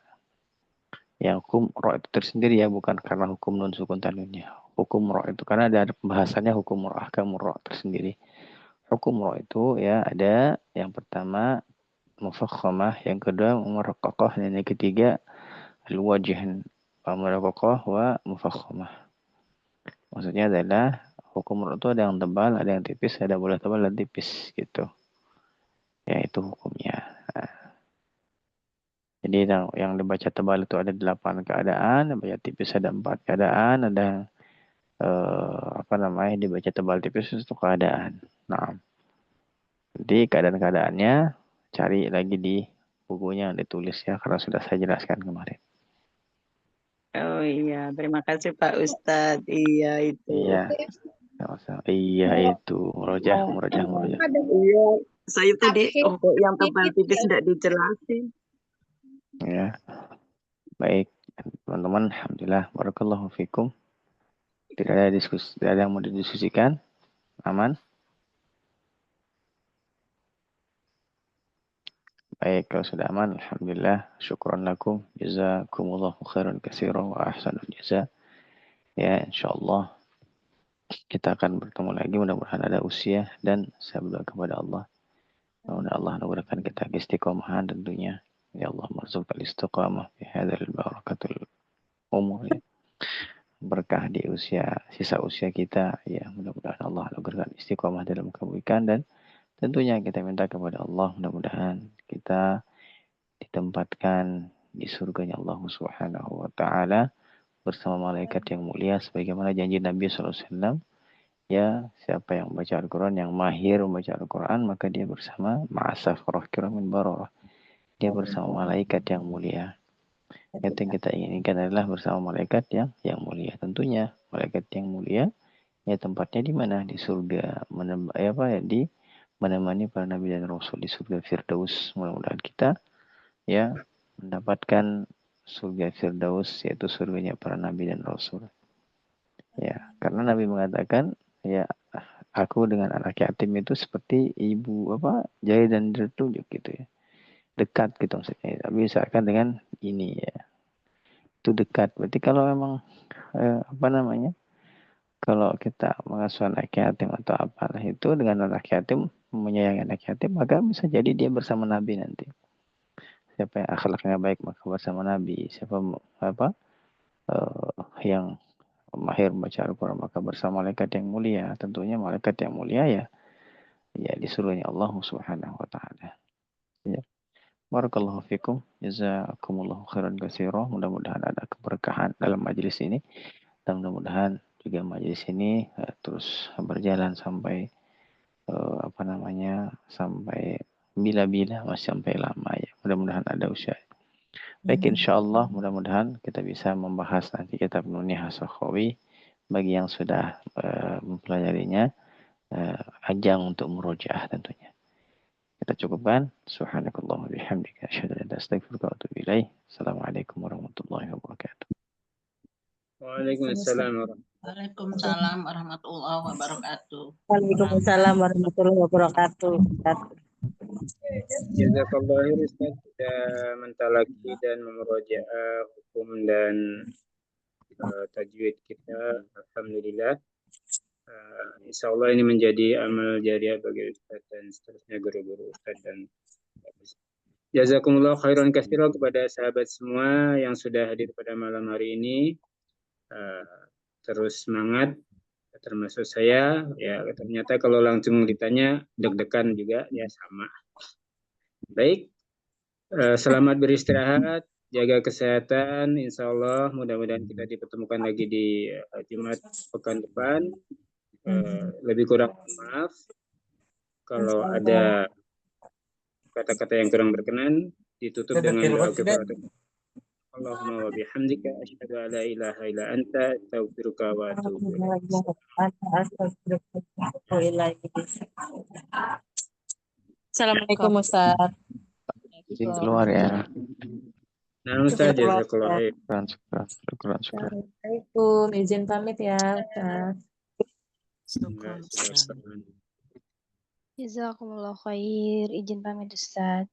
[SPEAKER 2] Yang hukum ro itu tersendiri ya, bukan karena hukum nun sukun tanwinnya. Hukum ro itu karena ada pembahasannya hukum ro, ahkamur ro tersendiri. Hukum ro itu ya ada yang pertama mufakhamah, yang kedua muraqqaqah, dan yang ketiga al-wajh wa muraqqaqah wa mufakhamah. Maksudnya adalah hukum ro itu ada yang tebal, ada yang tipis, ada boleh tebal dan tipis gitu. Ya itu hukumnya. Nah. Jadi yang dibaca tebal itu ada 8 keadaan, dibaca tipis ada 4 keadaan, ada dibaca tebal tipis itu keadaan. Nah, jadi keadaan-keadaannya cari lagi di bukunya yang ditulis ya, karena sudah saya jelaskan kemarin.
[SPEAKER 5] Oh iya, terima kasih Pak Ustadz. Iya itu.
[SPEAKER 2] Iya, iya itu merojah.
[SPEAKER 5] Iya, saya tadi untuk yang tebal tipis tidak dijelasin.
[SPEAKER 2] Ya, baik teman-teman, alhamdulillah, barakallahu fikum. Tidak ada diskusi, tidak ada yang mau didiskusikan, aman. Baik, kalau sudah aman, alhamdulillah, syukran lakum, jazakumullahu khairan katsiran wa ahsanul jaza. Ya, insyaallah kita akan bertemu lagi, mudah-mudahan ada usia, dan saya berdoa kepada Allah. Mudah-mudahan Allah memberikan kita istiqomahan tentunya. Ya Allah, marzuqal istiqamah fi hadzal barakatul umur ya. Berkah di sisa usia kita ya, mudah-mudahan Allah memberikan istiqomah dalam kebaikan, dan tentunya kita minta kepada Allah mudah-mudahan kita ditempatkan di surganya Allah Subhanahu wa taala bersama malaikat yang mulia sebagaimana janji Nabi SAW. Ya, siapa yang membaca Al-Quran, yang mahir membaca Al-Quran, maka dia bersama ma'asafrah kiramin bararah. Dia bersama malaikat yang mulia. Itu yang kita inginkan adalah bersama malaikat yang mulia. Tentunya malaikat yang mulia ya tempatnya di mana? Di surga. Di menemani para nabi dan rasul di surga Firdaus. Mudah-mudahan kita ya mendapatkan surga Firdaus, yaitu surganya para nabi dan rasul. Ya, karena Nabi mengatakan ya, aku dengan anak yatim itu seperti ibu jari dan tertunjuk gitu ya. Dekat gitu maksudnya. Tapi misalkan dengan ini ya. Itu dekat. Berarti kalau memang kalau kita mengasuh anak yatim atau apalah itu dengan anak yatim, menyayangi anak yatim, maka bisa jadi dia bersama Nabi nanti. Siapa yang akhlaknya baik maka bersama Nabi. Siapa yang mahir membaca Al-Quran maka bersama malaikat yang mulia. Tentunya malaikat yang mulia ya di surganya Allah Subhanahu wa taala. Ya. Barakallahu fikum, jazakumullahu khairan katsiran. Mudah-mudahan ada keberkahan dalam majelis ini, dan mudah-mudahan juga majelis ini terus berjalan sampai sampai bila-bila masih sampai lama ya. Mudah-mudahan ada usaha. Baik, insya Allah mudah-mudahan kita bisa membahas nanti kitab Nuniyah As-Sakhawi bagi yang sudah mempelajarinya, ajang untuk murojaah tentunya. Kita cukupkan. Subhanakallahumma bihamdika asyhadu an la ilaha illa anta astaghfiruka wa atubu ilaik. Assalamualaikum warahmatullahi wabarakatuh.
[SPEAKER 1] Waalaikumsalam
[SPEAKER 9] Waalaikumsalam warahmatullahi wabarakatuh.
[SPEAKER 5] Waalaikumsalam warahmatullahi wabarakatuh.
[SPEAKER 1] Jazakallah khair Ustaz sudah mentalaki dan memurojaah hukum dan tajwid kita. Alhamdulillah. Insya Allah ini menjadi amal jariah bagi Ustaz dan seterusnya guru-guru Ustaz dan jazakumullah khairan katsiran kepada sahabat semua yang sudah hadir pada malam hari ini. Terus semangat, termasuk saya. Ya ternyata kalau langsung ditanya deg-degan juga ya sama. Baik, selamat beristirahat, jaga kesehatan. Insya Allah mudah-mudahan kita dipertemukan lagi di Jumat pekan depan. Lebih kurang maaf kalau ada kata-kata yang kurang berkenan, ditutup dengan doa kifaratul. Allahumma wa bihamdika asyhadu an la ilaha illa anta astaghfiruka wa atubu ilaik.
[SPEAKER 5] Assalamualaikum Ustaz.
[SPEAKER 2] Izin keluar ya.
[SPEAKER 1] Nah Ustaz, jazakallah khair.
[SPEAKER 2] Syukran.
[SPEAKER 12] Assalamualaikum, izin pamit ya Ustaz.
[SPEAKER 8] Jazakumullah khair, izin pamit Ustaz.